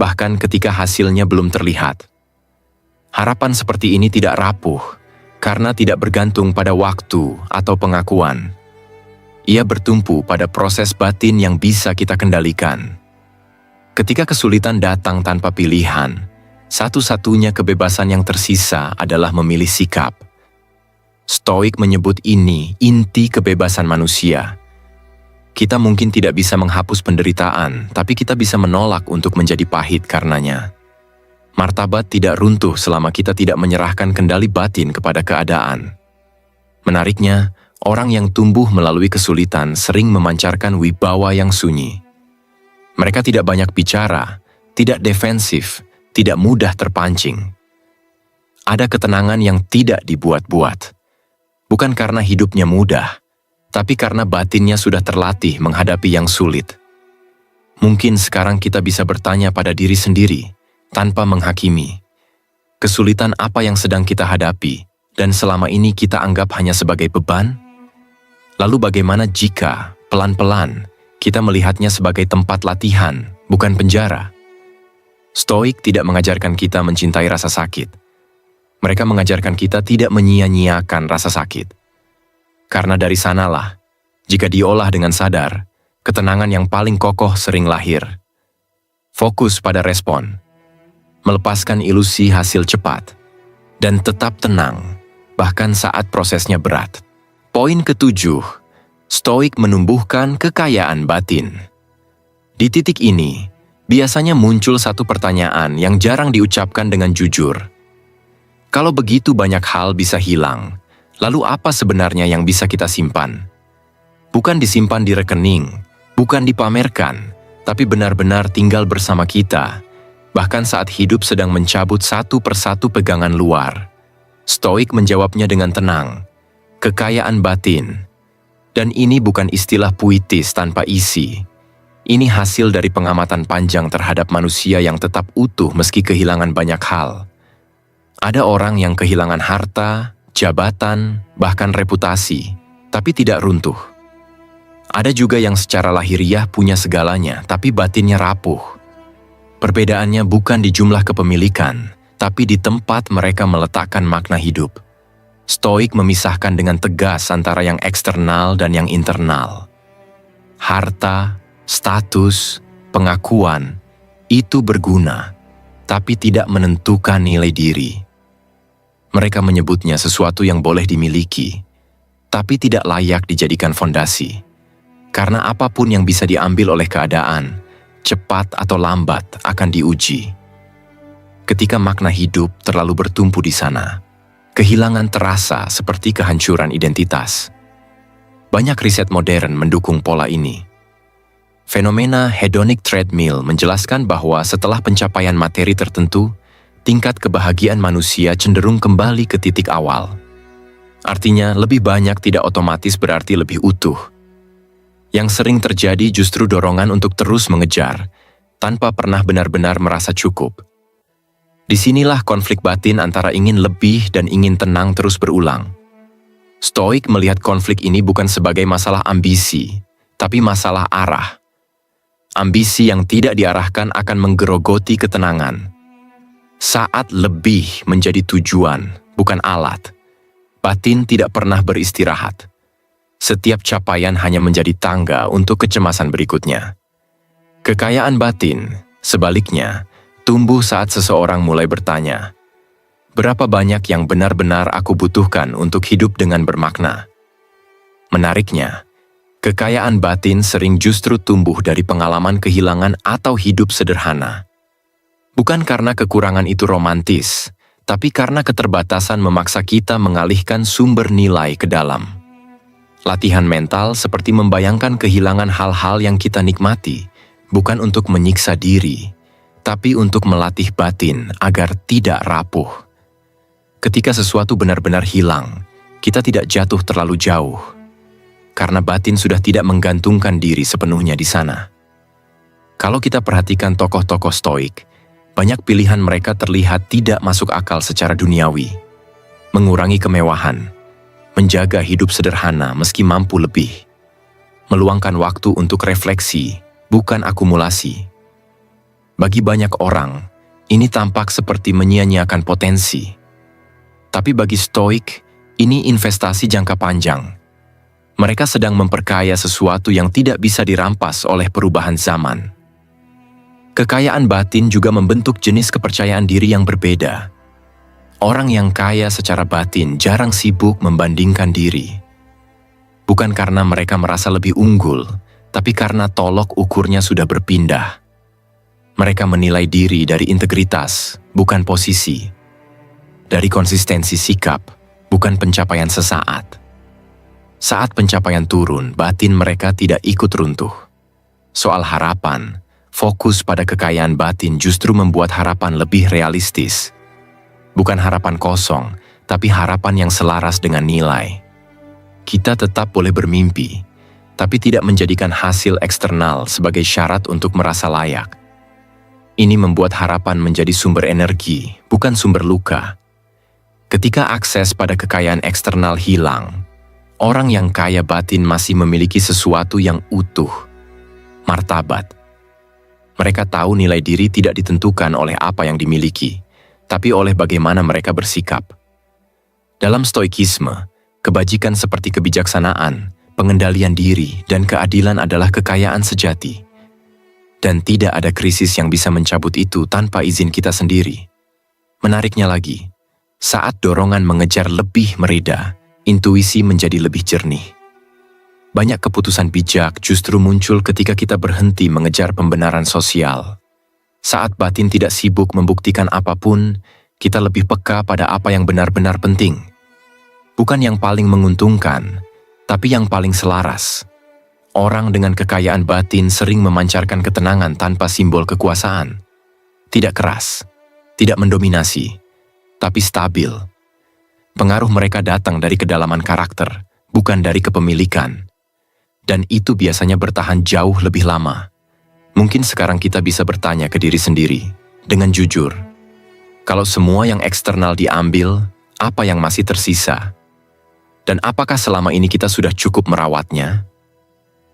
bahkan ketika hasilnya belum terlihat. Harapan seperti ini tidak rapuh, karena tidak bergantung pada waktu atau pengakuan. Ia bertumpu pada proses batin yang bisa kita kendalikan. Ketika kesulitan datang tanpa pilihan, satu-satunya kebebasan yang tersisa adalah memilih sikap. Stoik menyebut ini inti kebebasan manusia. Kita mungkin tidak bisa menghapus penderitaan, tapi kita bisa menolak untuk menjadi pahit karenanya. Martabat tidak runtuh selama kita tidak menyerahkan kendali batin kepada keadaan. Menariknya, orang yang tumbuh melalui kesulitan sering memancarkan wibawa yang sunyi. Mereka tidak banyak bicara, tidak defensif, tidak mudah terpancing. Ada ketenangan yang tidak dibuat-buat. Bukan karena hidupnya mudah, tapi karena batinnya sudah terlatih menghadapi yang sulit. Mungkin sekarang kita bisa bertanya pada diri sendiri, tanpa menghakimi. Kesulitan apa yang sedang kita hadapi, dan selama ini kita anggap hanya sebagai beban? Lalu bagaimana jika, pelan-pelan, kita melihatnya sebagai tempat latihan, bukan penjara? Stoik tidak mengajarkan kita mencintai rasa sakit. Mereka mengajarkan kita tidak menyia-nyiakan rasa sakit. Karena dari sanalah, Jika diolah dengan sadar, ketenangan yang paling kokoh sering lahir. Fokus pada respon, melepaskan ilusi hasil cepat, dan tetap tenang, bahkan saat prosesnya berat. Poin ketujuh, Stoik menumbuhkan kekayaan batin. Di titik ini, biasanya muncul satu pertanyaan yang jarang diucapkan dengan jujur. Kalau begitu banyak hal bisa hilang, lalu apa sebenarnya yang bisa kita simpan? Bukan disimpan di rekening, bukan dipamerkan, tapi benar-benar tinggal bersama kita, bahkan saat hidup sedang mencabut satu persatu pegangan luar. Stoik menjawabnya dengan tenang, kekayaan batin. Dan ini bukan istilah puitis tanpa isi. Ini hasil dari pengamatan panjang terhadap manusia yang tetap utuh meski kehilangan banyak hal. Ada orang yang kehilangan harta, jabatan, bahkan reputasi, tapi tidak runtuh. Ada juga yang secara lahiriah punya segalanya, tapi batinnya rapuh. Perbedaannya bukan di jumlah kepemilikan, tapi di tempat mereka meletakkan makna hidup. Stoik memisahkan dengan tegas antara yang eksternal dan yang internal. Harta, status, pengakuan, itu berguna, tapi tidak menentukan nilai diri. Mereka menyebutnya sesuatu yang boleh dimiliki, tapi tidak layak dijadikan fondasi. Karena apapun yang bisa diambil oleh keadaan, cepat atau lambat akan diuji. Ketika makna hidup terlalu bertumpu di sana, kehilangan terasa seperti kehancuran identitas. Banyak riset modern mendukung pola ini. Fenomena hedonic treadmill menjelaskan bahwa setelah pencapaian materi tertentu, tingkat kebahagiaan manusia cenderung kembali ke titik awal. Artinya, lebih banyak tidak otomatis berarti lebih utuh. Yang sering terjadi justru dorongan untuk terus mengejar, tanpa pernah benar-benar merasa cukup. Disinilah konflik batin antara ingin lebih dan ingin tenang terus berulang. Stoik melihat konflik ini bukan sebagai masalah ambisi, tapi masalah arah. Ambisi yang tidak diarahkan akan menggerogoti ketenangan. Saat lebih menjadi tujuan, bukan alat, batin tidak pernah beristirahat. Setiap capaian hanya menjadi tangga untuk kecemasan berikutnya. Kekayaan batin, sebaliknya, tumbuh saat seseorang mulai bertanya, berapa banyak yang benar-benar aku butuhkan untuk hidup dengan bermakna? Menariknya, kekayaan batin sering justru tumbuh dari pengalaman kehilangan atau hidup sederhana. Bukan karena kekurangan itu romantis, tapi karena keterbatasan memaksa kita mengalihkan sumber nilai ke dalam. Latihan mental seperti membayangkan kehilangan hal-hal yang kita nikmati, bukan untuk menyiksa diri, tapi untuk melatih batin agar tidak rapuh. Ketika sesuatu benar-benar hilang, kita tidak jatuh terlalu jauh, karena batin sudah tidak menggantungkan diri sepenuhnya di sana. Kalau kita perhatikan tokoh-tokoh Stoik, banyak pilihan mereka terlihat tidak masuk akal secara duniawi. Mengurangi kemewahan, menjaga hidup sederhana meski mampu lebih, meluangkan waktu untuk refleksi, bukan akumulasi. Bagi banyak orang, ini tampak seperti menyia-nyiakan potensi. Tapi bagi Stoik, ini investasi jangka panjang. Mereka sedang memperkaya sesuatu yang tidak bisa dirampas oleh perubahan zaman. Kekayaan batin juga membentuk jenis kepercayaan diri yang berbeda. Orang yang kaya secara batin jarang sibuk membandingkan diri. Bukan karena mereka merasa lebih unggul, tapi karena tolok ukurnya sudah berpindah. Mereka menilai diri dari integritas, bukan posisi. Dari konsistensi sikap, bukan pencapaian sesaat. Saat pencapaian turun, batin mereka tidak ikut runtuh. Soal harapan, fokus pada kekayaan batin justru membuat harapan lebih realistis. Bukan harapan kosong, tapi harapan yang selaras dengan nilai. Kita tetap boleh bermimpi, tapi tidak menjadikan hasil eksternal sebagai syarat untuk merasa layak. Ini membuat harapan menjadi sumber energi, bukan sumber luka. Ketika akses pada kekayaan eksternal hilang, orang yang kaya batin masih memiliki sesuatu yang utuh, martabat. Mereka tahu nilai diri tidak ditentukan oleh apa yang dimiliki, tapi oleh bagaimana mereka bersikap. Dalam stoikisme, kebajikan seperti kebijaksanaan, pengendalian diri, dan keadilan adalah kekayaan sejati. Dan tidak ada krisis yang bisa mencabut itu tanpa izin kita sendiri. Menariknya lagi, saat dorongan mengejar lebih mereda, intuisi menjadi lebih jernih. Banyak keputusan bijak justru muncul ketika kita berhenti mengejar pembenaran sosial. Saat batin tidak sibuk membuktikan apapun, kita lebih peka pada apa yang benar-benar penting. Bukan yang paling menguntungkan, tapi yang paling selaras. Orang dengan kekayaan batin sering memancarkan ketenangan tanpa simbol kekuasaan. Tidak keras, tidak mendominasi, tapi stabil. Pengaruh mereka datang dari kedalaman karakter, bukan dari kepemilikan. Dan itu biasanya bertahan jauh lebih lama. Mungkin sekarang kita bisa bertanya ke diri sendiri, dengan jujur. Kalau semua yang eksternal diambil, apa yang masih tersisa? Dan apakah selama ini kita sudah cukup merawatnya?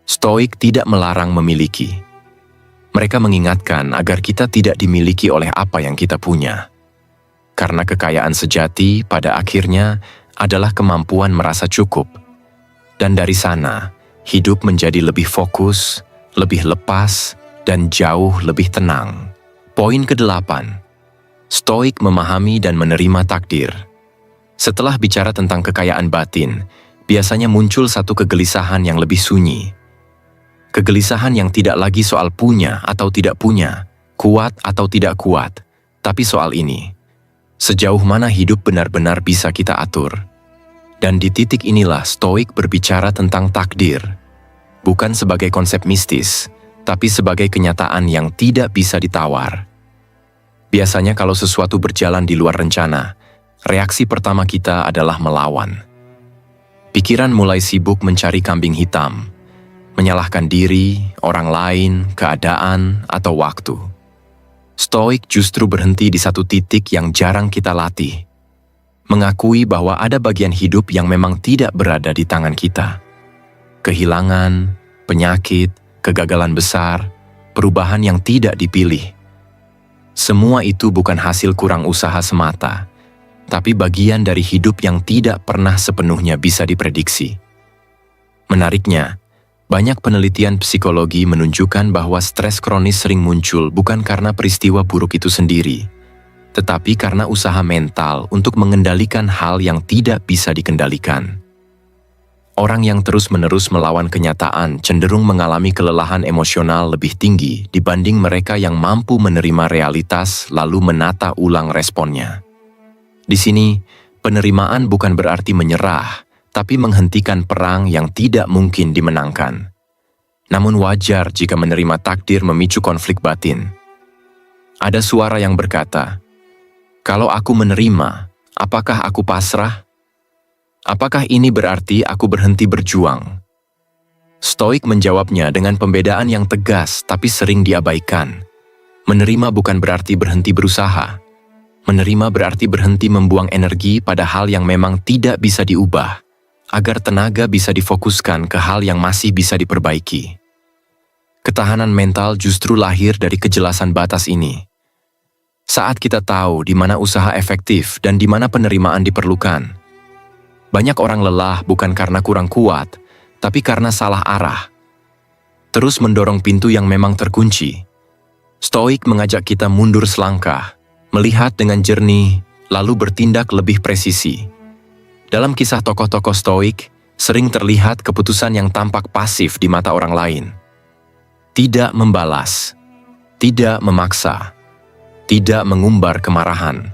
Stoik tidak melarang memiliki. Mereka mengingatkan agar kita tidak dimiliki oleh apa yang kita punya. Karena kekayaan sejati pada akhirnya adalah kemampuan merasa cukup. Dan dari sana, hidup menjadi lebih fokus, lebih lepas, dan jauh lebih tenang. Poin ke-8. Stoik memahami dan menerima takdir. Setelah bicara tentang kekayaan batin, biasanya muncul satu kegelisahan yang lebih sunyi. Kegelisahan yang tidak lagi soal punya atau tidak punya, kuat atau tidak kuat, tapi soal ini. Sejauh mana hidup benar-benar bisa kita atur. Dan di titik inilah Stoik berbicara tentang takdir. Bukan sebagai konsep mistis, tapi sebagai kenyataan yang tidak bisa ditawar. Biasanya kalau sesuatu berjalan di luar rencana, reaksi pertama kita adalah melawan. Pikiran mulai sibuk mencari kambing hitam, menyalahkan diri, orang lain, keadaan, atau waktu. Stoik justru berhenti di satu titik yang jarang kita latih. Mengakui bahwa ada bagian hidup yang memang tidak berada di tangan kita. Kehilangan, penyakit, kegagalan besar, perubahan yang tidak dipilih. Semua itu bukan hasil kurang usaha semata, tapi bagian dari hidup yang tidak pernah sepenuhnya bisa diprediksi. Menariknya, banyak penelitian psikologi menunjukkan bahwa stres kronis sering muncul bukan karena peristiwa buruk itu sendiri, tetapi karena usaha mental untuk mengendalikan hal yang tidak bisa dikendalikan. Orang yang terus-menerus melawan kenyataan cenderung mengalami kelelahan emosional lebih tinggi dibanding mereka yang mampu menerima realitas lalu menata ulang responnya. Di sini, penerimaan bukan berarti menyerah, tapi menghentikan perang yang tidak mungkin dimenangkan. Namun wajar jika menerima takdir memicu konflik batin. Ada suara yang berkata, "Kalau aku menerima, apakah aku pasrah? Apakah ini berarti aku berhenti berjuang?" Stoik menjawabnya dengan pembedaan yang tegas tapi sering diabaikan. Menerima bukan berarti berhenti berusaha. Menerima berarti berhenti membuang energi pada hal yang memang tidak bisa diubah, agar tenaga bisa difokuskan ke hal yang masih bisa diperbaiki. Ketahanan mental justru lahir dari kejelasan batas ini. Saat kita tahu di mana usaha efektif dan di mana penerimaan diperlukan, banyak orang lelah bukan karena kurang kuat, tapi karena salah arah. Terus mendorong pintu yang memang terkunci. Stoik mengajak kita mundur selangkah, melihat dengan jernih, lalu bertindak lebih presisi. Dalam kisah tokoh-tokoh Stoik, sering terlihat keputusan yang tampak pasif di mata orang lain. Tidak membalas, tidak memaksa, tidak mengumbar kemarahan.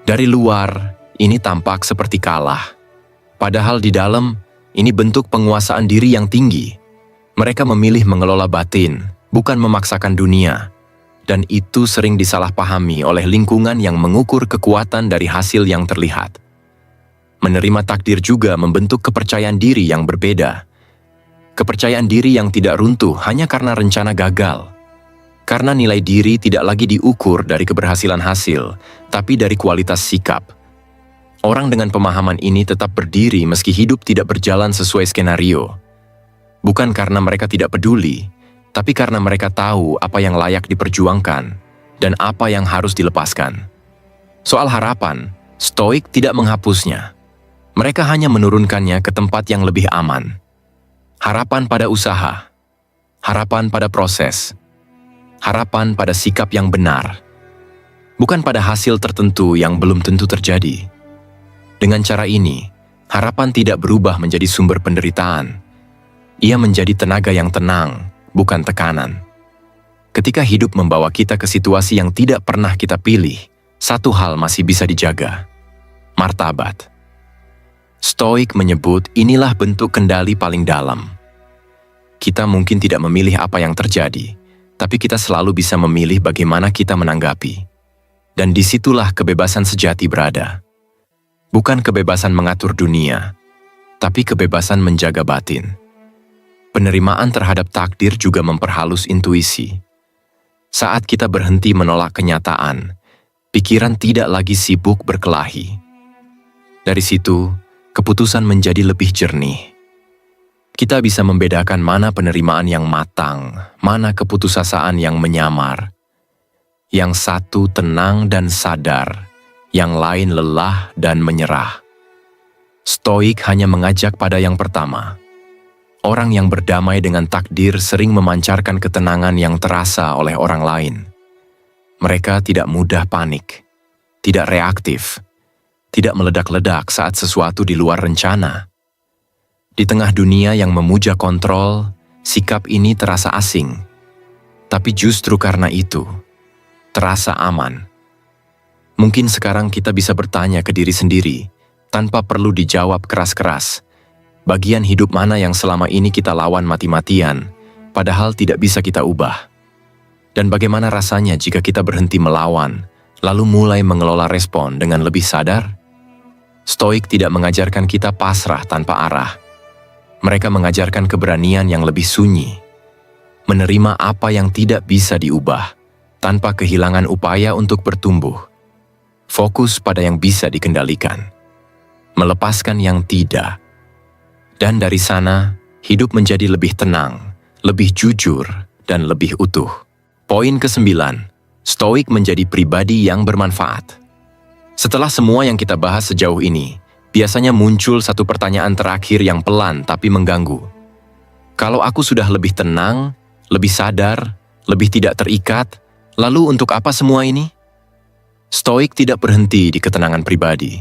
Dari luar, ini tampak seperti kalah. Padahal di dalam, ini bentuk penguasaan diri yang tinggi. Mereka memilih mengelola batin, bukan memaksakan dunia. Dan itu sering disalahpahami oleh lingkungan yang mengukur kekuatan dari hasil yang terlihat. Menerima takdir juga membentuk kepercayaan diri yang berbeda. Kepercayaan diri yang tidak runtuh hanya karena rencana gagal. Karena nilai diri tidak lagi diukur dari keberhasilan hasil, tapi dari kualitas sikap. Orang dengan pemahaman ini tetap berdiri meski hidup tidak berjalan sesuai skenario. Bukan karena mereka tidak peduli, tapi karena mereka tahu apa yang layak diperjuangkan dan apa yang harus dilepaskan. Soal harapan, Stoik tidak menghapusnya. Mereka hanya menurunkannya ke tempat yang lebih aman. Harapan pada usaha, harapan pada proses, harapan pada sikap yang benar, bukan pada hasil tertentu yang belum tentu terjadi. Dengan cara ini, harapan tidak berubah menjadi sumber penderitaan. Ia menjadi tenaga yang tenang, bukan tekanan. Ketika hidup membawa kita ke situasi yang tidak pernah kita pilih, satu hal masih bisa dijaga: martabat. Stoik menyebut inilah bentuk kendali paling dalam. Kita mungkin tidak memilih apa yang terjadi, tapi kita selalu bisa memilih bagaimana kita menanggapi. Dan disitulah kebebasan sejati berada. Bukan kebebasan mengatur dunia, tapi kebebasan menjaga batin. Penerimaan terhadap takdir juga memperhalus intuisi. Saat kita berhenti menolak kenyataan, pikiran tidak lagi sibuk berkelahi. Dari situ, keputusan menjadi lebih jernih. Kita bisa membedakan mana penerimaan yang matang, mana keputusasaan yang menyamar. Yang satu tenang dan sadar, yang lain lelah dan menyerah. Stoik hanya mengajak pada yang pertama. Orang yang berdamai dengan takdir sering memancarkan ketenangan yang terasa oleh orang lain. Mereka tidak mudah panik, tidak reaktif, tidak meledak-ledak saat sesuatu di luar rencana. Di tengah dunia yang memuja kontrol, sikap ini terasa asing. Tapi justru karena itu, terasa aman. Mungkin sekarang kita bisa bertanya ke diri sendiri, tanpa perlu dijawab keras-keras, bagian hidup mana yang selama ini kita lawan mati-matian, padahal tidak bisa kita ubah. Dan bagaimana rasanya jika kita berhenti melawan, lalu mulai mengelola respon dengan lebih sadar? Stoik tidak mengajarkan kita pasrah tanpa arah. Mereka mengajarkan keberanian yang lebih sunyi, menerima apa yang tidak bisa diubah, tanpa kehilangan upaya untuk bertumbuh. Fokus pada yang bisa dikendalikan, melepaskan yang tidak. Dan dari sana, hidup menjadi lebih tenang, lebih jujur, dan lebih utuh. Poin ke-9, Stoik menjadi pribadi yang bermanfaat. Setelah semua yang kita bahas sejauh ini, biasanya muncul satu pertanyaan terakhir yang pelan tapi mengganggu. Kalau aku sudah lebih tenang, lebih sadar, lebih tidak terikat, lalu untuk apa semua ini? Stoik tidak berhenti di ketenangan pribadi.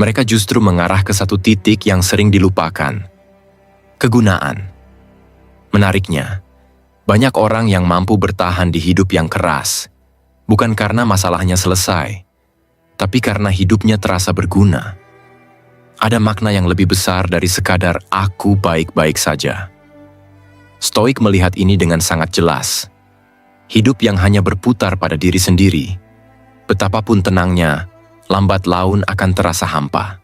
Mereka justru mengarah ke satu titik yang sering dilupakan: kegunaan. Menariknya, banyak orang yang mampu bertahan di hidup yang keras, bukan karena masalahnya selesai, tapi karena hidupnya terasa berguna. Ada makna yang lebih besar dari sekadar aku baik-baik saja. Stoik melihat ini dengan sangat jelas. Hidup yang hanya berputar pada diri sendiri, betapapun tenangnya, lambat laun akan terasa hampa.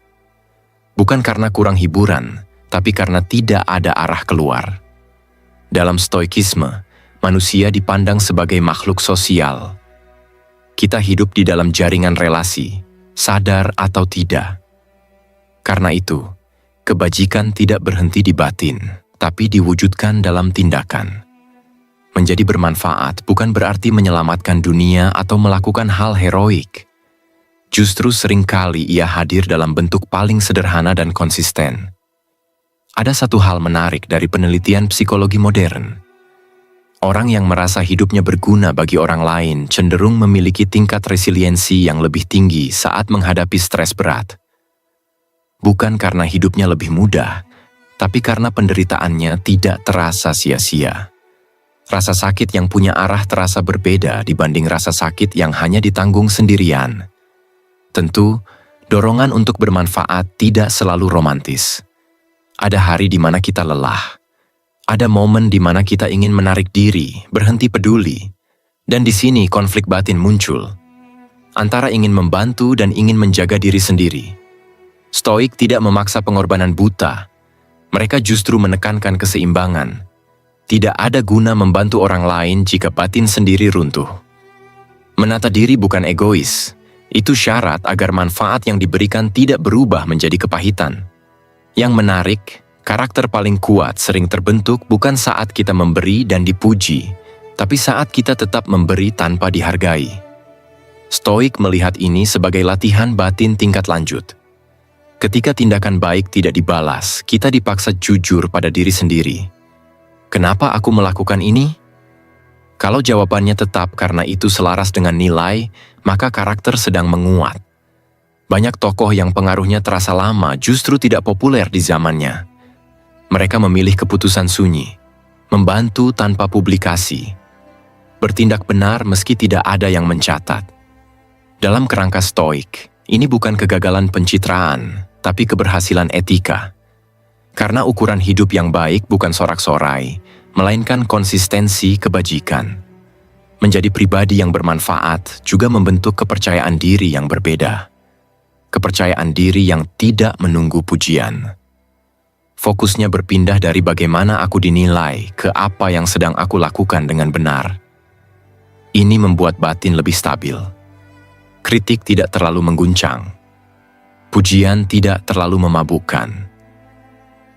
Bukan karena kurang hiburan, tapi karena tidak ada arah keluar. Dalam Stoikisme, manusia dipandang sebagai makhluk sosial. Kita hidup di dalam jaringan relasi, sadar atau tidak. Karena itu, kebajikan tidak berhenti di batin, tapi diwujudkan dalam tindakan. Menjadi bermanfaat bukan berarti menyelamatkan dunia atau melakukan hal heroik. Justru seringkali ia hadir dalam bentuk paling sederhana dan konsisten. Ada satu hal menarik dari penelitian psikologi modern. Orang yang merasa hidupnya berguna bagi orang lain cenderung memiliki tingkat resiliensi yang lebih tinggi saat menghadapi stres berat. Bukan karena hidupnya lebih mudah, tapi karena penderitaannya tidak terasa sia-sia. Rasa sakit yang punya arah terasa berbeda dibanding rasa sakit yang hanya ditanggung sendirian. Tentu, dorongan untuk bermanfaat tidak selalu romantis. Ada hari di mana kita lelah. Ada momen di mana kita ingin menarik diri, berhenti peduli. Dan di sini konflik batin muncul. Antara ingin membantu dan ingin menjaga diri sendiri. Stoik tidak memaksa pengorbanan buta. Mereka justru menekankan keseimbangan. Tidak ada guna membantu orang lain jika batin sendiri runtuh. Menata diri bukan egois. Itu syarat agar manfaat yang diberikan tidak berubah menjadi kepahitan. Yang menarik, karakter paling kuat sering terbentuk bukan saat kita memberi dan dipuji, tapi saat kita tetap memberi tanpa dihargai. Stoik melihat ini sebagai latihan batin tingkat lanjut. Ketika tindakan baik tidak dibalas, kita dipaksa jujur pada diri sendiri. Kenapa aku melakukan ini? Kalau jawabannya tetap karena itu selaras dengan nilai, maka karakter sedang menguat. Banyak tokoh yang pengaruhnya terasa lama justru tidak populer di zamannya. Mereka memilih keputusan sunyi, membantu tanpa publikasi, bertindak benar meski tidak ada yang mencatat. Dalam kerangka Stoik, ini bukan kegagalan pencitraan, tapi keberhasilan etika. Karena ukuran hidup yang baik bukan sorak-sorai, melainkan konsistensi kebajikan. Menjadi pribadi yang bermanfaat juga membentuk kepercayaan diri yang berbeda. Kepercayaan diri yang tidak menunggu pujian. Fokusnya berpindah dari bagaimana aku dinilai ke apa yang sedang aku lakukan dengan benar. Ini membuat batin lebih stabil. Kritik tidak terlalu mengguncang. Pujian tidak terlalu memabukkan.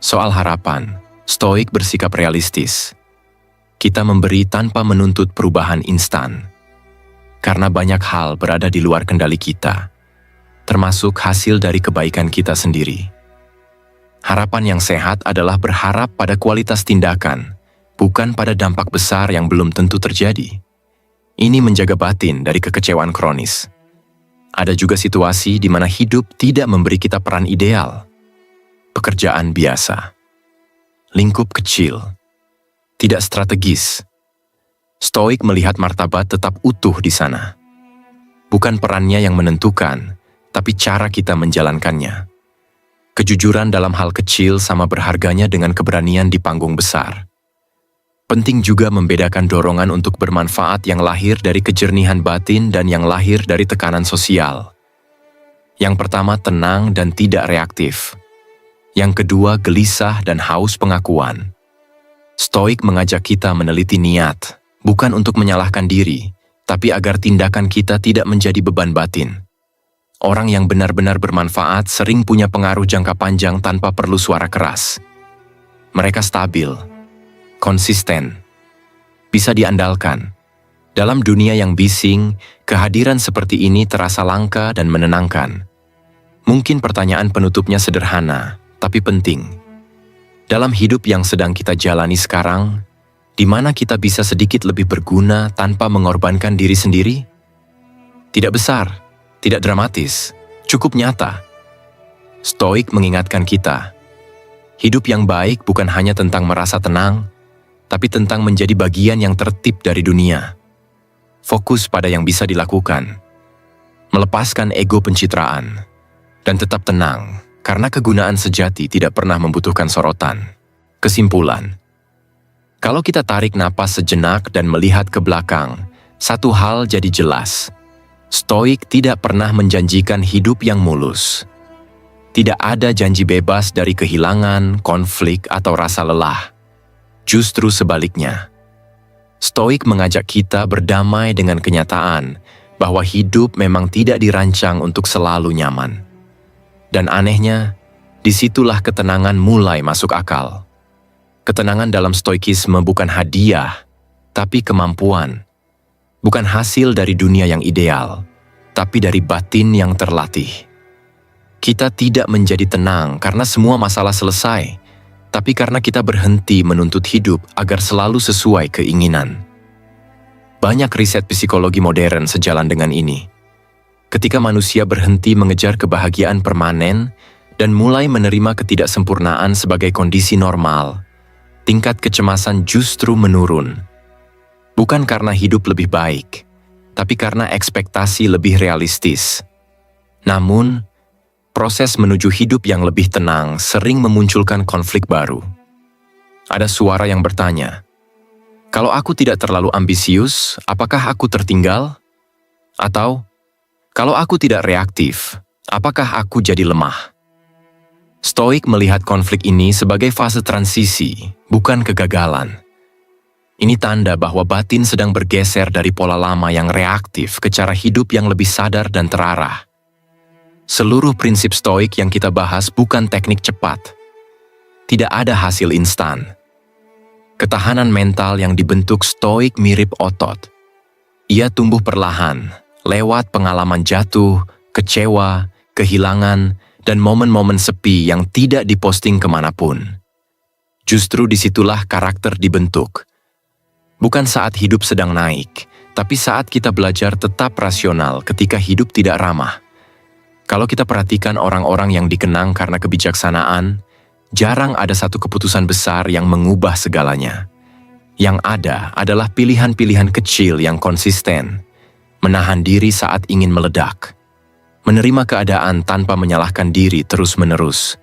Soal harapan, Stoik bersikap realistis. Kita memberi tanpa menuntut perubahan instan. Karena banyak hal berada di luar kendali kita, termasuk hasil dari kebaikan kita sendiri. Harapan yang sehat adalah berharap pada kualitas tindakan, bukan pada dampak besar yang belum tentu terjadi. Ini menjaga batin dari kekecewaan kronis. Ada juga situasi di mana hidup tidak memberi kita peran ideal. Pekerjaan biasa. Lingkup kecil. Tidak strategis. Stoik melihat martabat tetap utuh di sana. Bukan perannya yang menentukan, tapi cara kita menjalankannya. Kejujuran dalam hal kecil sama berharganya dengan keberanian di panggung besar. Penting juga membedakan dorongan untuk bermanfaat yang lahir dari kejernihan batin dan yang lahir dari tekanan sosial. Yang pertama tenang dan tidak reaktif. Yang kedua gelisah dan haus pengakuan. Stoik mengajak kita meneliti niat, bukan untuk menyalahkan diri, tapi agar tindakan kita tidak menjadi beban batin. Orang yang benar-benar bermanfaat sering punya pengaruh jangka panjang tanpa perlu suara keras. Mereka stabil, konsisten, bisa diandalkan. Dalam dunia yang bising, kehadiran seperti ini terasa langka dan menenangkan. Mungkin pertanyaan penutupnya sederhana, tapi penting. Dalam hidup yang sedang kita jalani sekarang, di mana kita bisa sedikit lebih berguna tanpa mengorbankan diri sendiri? Tidak besar. Tidak dramatis, cukup nyata. Stoik mengingatkan kita, hidup yang baik bukan hanya tentang merasa tenang, tapi tentang menjadi bagian yang tertib dari dunia. Fokus pada yang bisa dilakukan, melepaskan ego pencitraan, dan tetap tenang, karena kegunaan sejati tidak pernah membutuhkan sorotan. Kesimpulan, kalau kita tarik napas sejenak dan melihat ke belakang, satu hal jadi jelas. Stoik tidak pernah menjanjikan hidup yang mulus. Tidak ada janji bebas dari kehilangan, konflik, atau rasa lelah. Justru sebaliknya. Stoik mengajak kita berdamai dengan kenyataan bahwa hidup memang tidak dirancang untuk selalu nyaman. Dan anehnya, disitulah ketenangan mulai masuk akal. Ketenangan dalam stoikisme bukan hadiah, tapi kemampuan. Bukan hasil dari dunia yang ideal, tapi dari batin yang terlatih. Kita tidak menjadi tenang karena semua masalah selesai, tapi karena kita berhenti menuntut hidup agar selalu sesuai keinginan. Banyak riset psikologi modern sejalan dengan ini. Ketika manusia berhenti mengejar kebahagiaan permanen dan mulai menerima ketidaksempurnaan sebagai kondisi normal, tingkat kecemasan justru menurun. Bukan karena hidup lebih baik, tapi karena ekspektasi lebih realistis. Namun, proses menuju hidup yang lebih tenang sering memunculkan konflik baru. Ada suara yang bertanya, kalau aku tidak terlalu ambisius, apakah aku tertinggal? Atau, kalau aku tidak reaktif, apakah aku jadi lemah? Stoik melihat konflik ini sebagai fase transisi, bukan kegagalan. Ini tanda bahwa batin sedang bergeser dari pola lama yang reaktif ke cara hidup yang lebih sadar dan terarah. Seluruh prinsip stoik yang kita bahas bukan teknik cepat. Tidak ada hasil instan. Ketahanan mental yang dibentuk stoik mirip otot. Ia tumbuh perlahan, lewat pengalaman jatuh, kecewa, kehilangan, dan momen-momen sepi yang tidak diposting kemanapun. Justru disitulah karakter dibentuk. Bukan saat hidup sedang naik, tapi saat kita belajar tetap rasional ketika hidup tidak ramah. Kalau kita perhatikan orang-orang yang dikenang karena kebijaksanaan, jarang ada satu keputusan besar yang mengubah segalanya. Yang ada adalah pilihan-pilihan kecil yang konsisten, menahan diri saat ingin meledak, menerima keadaan tanpa menyalahkan diri terus-menerus,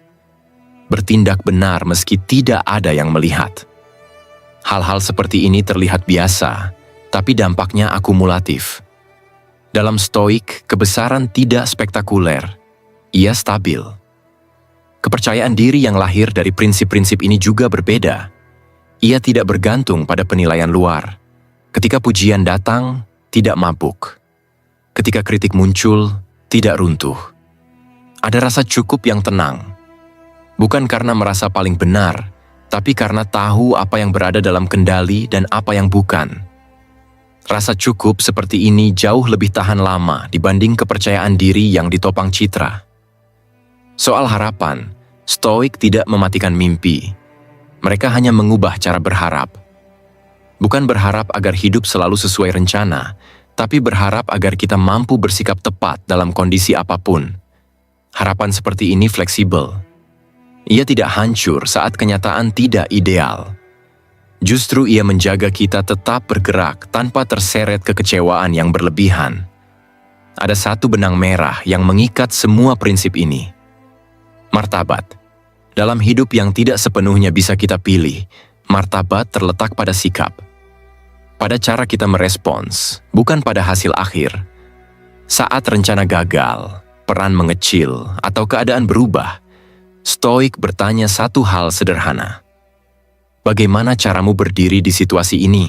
bertindak benar meski tidak ada yang melihat. Hal-hal seperti ini terlihat biasa, tapi dampaknya akumulatif. Dalam Stoik, kebesaran tidak spektakuler, ia stabil. Kepercayaan diri yang lahir dari prinsip-prinsip ini juga berbeda. Ia tidak bergantung pada penilaian luar. Ketika pujian datang, tidak mabuk. Ketika kritik muncul, tidak runtuh. Ada rasa cukup yang tenang. Bukan karena merasa paling benar, tapi karena tahu apa yang berada dalam kendali dan apa yang bukan. Rasa cukup seperti ini jauh lebih tahan lama dibanding kepercayaan diri yang ditopang citra. Soal harapan, Stoik tidak mematikan mimpi. Mereka hanya mengubah cara berharap. Bukan berharap agar hidup selalu sesuai rencana, tapi berharap agar kita mampu bersikap tepat dalam kondisi apapun. Harapan seperti ini fleksibel. Ia tidak hancur saat kenyataan tidak ideal. Justru ia menjaga kita tetap bergerak tanpa terseret kekecewaan yang berlebihan. Ada satu benang merah yang mengikat semua prinsip ini. Martabat. Dalam hidup yang tidak sepenuhnya bisa kita pilih, martabat terletak pada sikap. Pada cara kita merespons, bukan pada hasil akhir. Saat rencana gagal, peran mengecil, atau keadaan berubah, Stoik bertanya satu hal sederhana. Bagaimana caramu berdiri di situasi ini?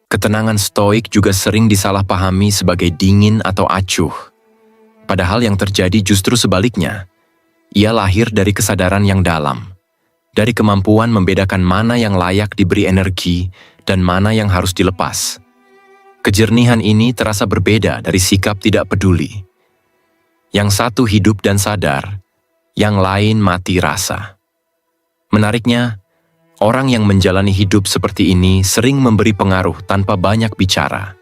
Ketenangan Stoik juga sering disalahpahami sebagai dingin atau acuh. Padahal yang terjadi justru sebaliknya. Ia lahir dari kesadaran yang dalam, dari kemampuan membedakan mana yang layak diberi energi dan mana yang harus dilepas. Kejernihan ini terasa berbeda dari sikap tidak peduli. Yang satu hidup dan sadar, yang lain mati rasa. Menariknya, orang yang menjalani hidup seperti ini sering memberi pengaruh tanpa banyak bicara.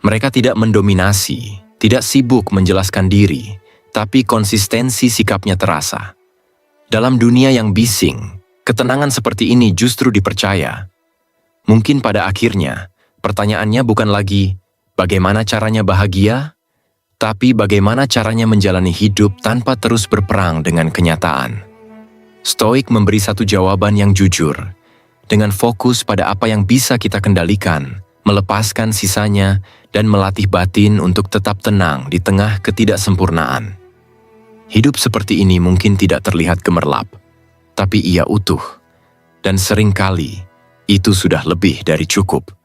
Mereka tidak mendominasi, tidak sibuk menjelaskan diri, tapi konsistensi sikapnya terasa. Dalam dunia yang bising, ketenangan seperti ini justru dipercaya. Mungkin pada akhirnya, pertanyaannya bukan lagi, bagaimana caranya bahagia? Tapi bagaimana caranya menjalani hidup tanpa terus berperang dengan kenyataan. Stoik memberi satu jawaban yang jujur, dengan fokus pada apa yang bisa kita kendalikan, melepaskan sisanya, dan melatih batin untuk tetap tenang di tengah ketidaksempurnaan. Hidup seperti ini mungkin tidak terlihat gemerlap, tapi ia utuh, dan seringkali itu sudah lebih dari cukup.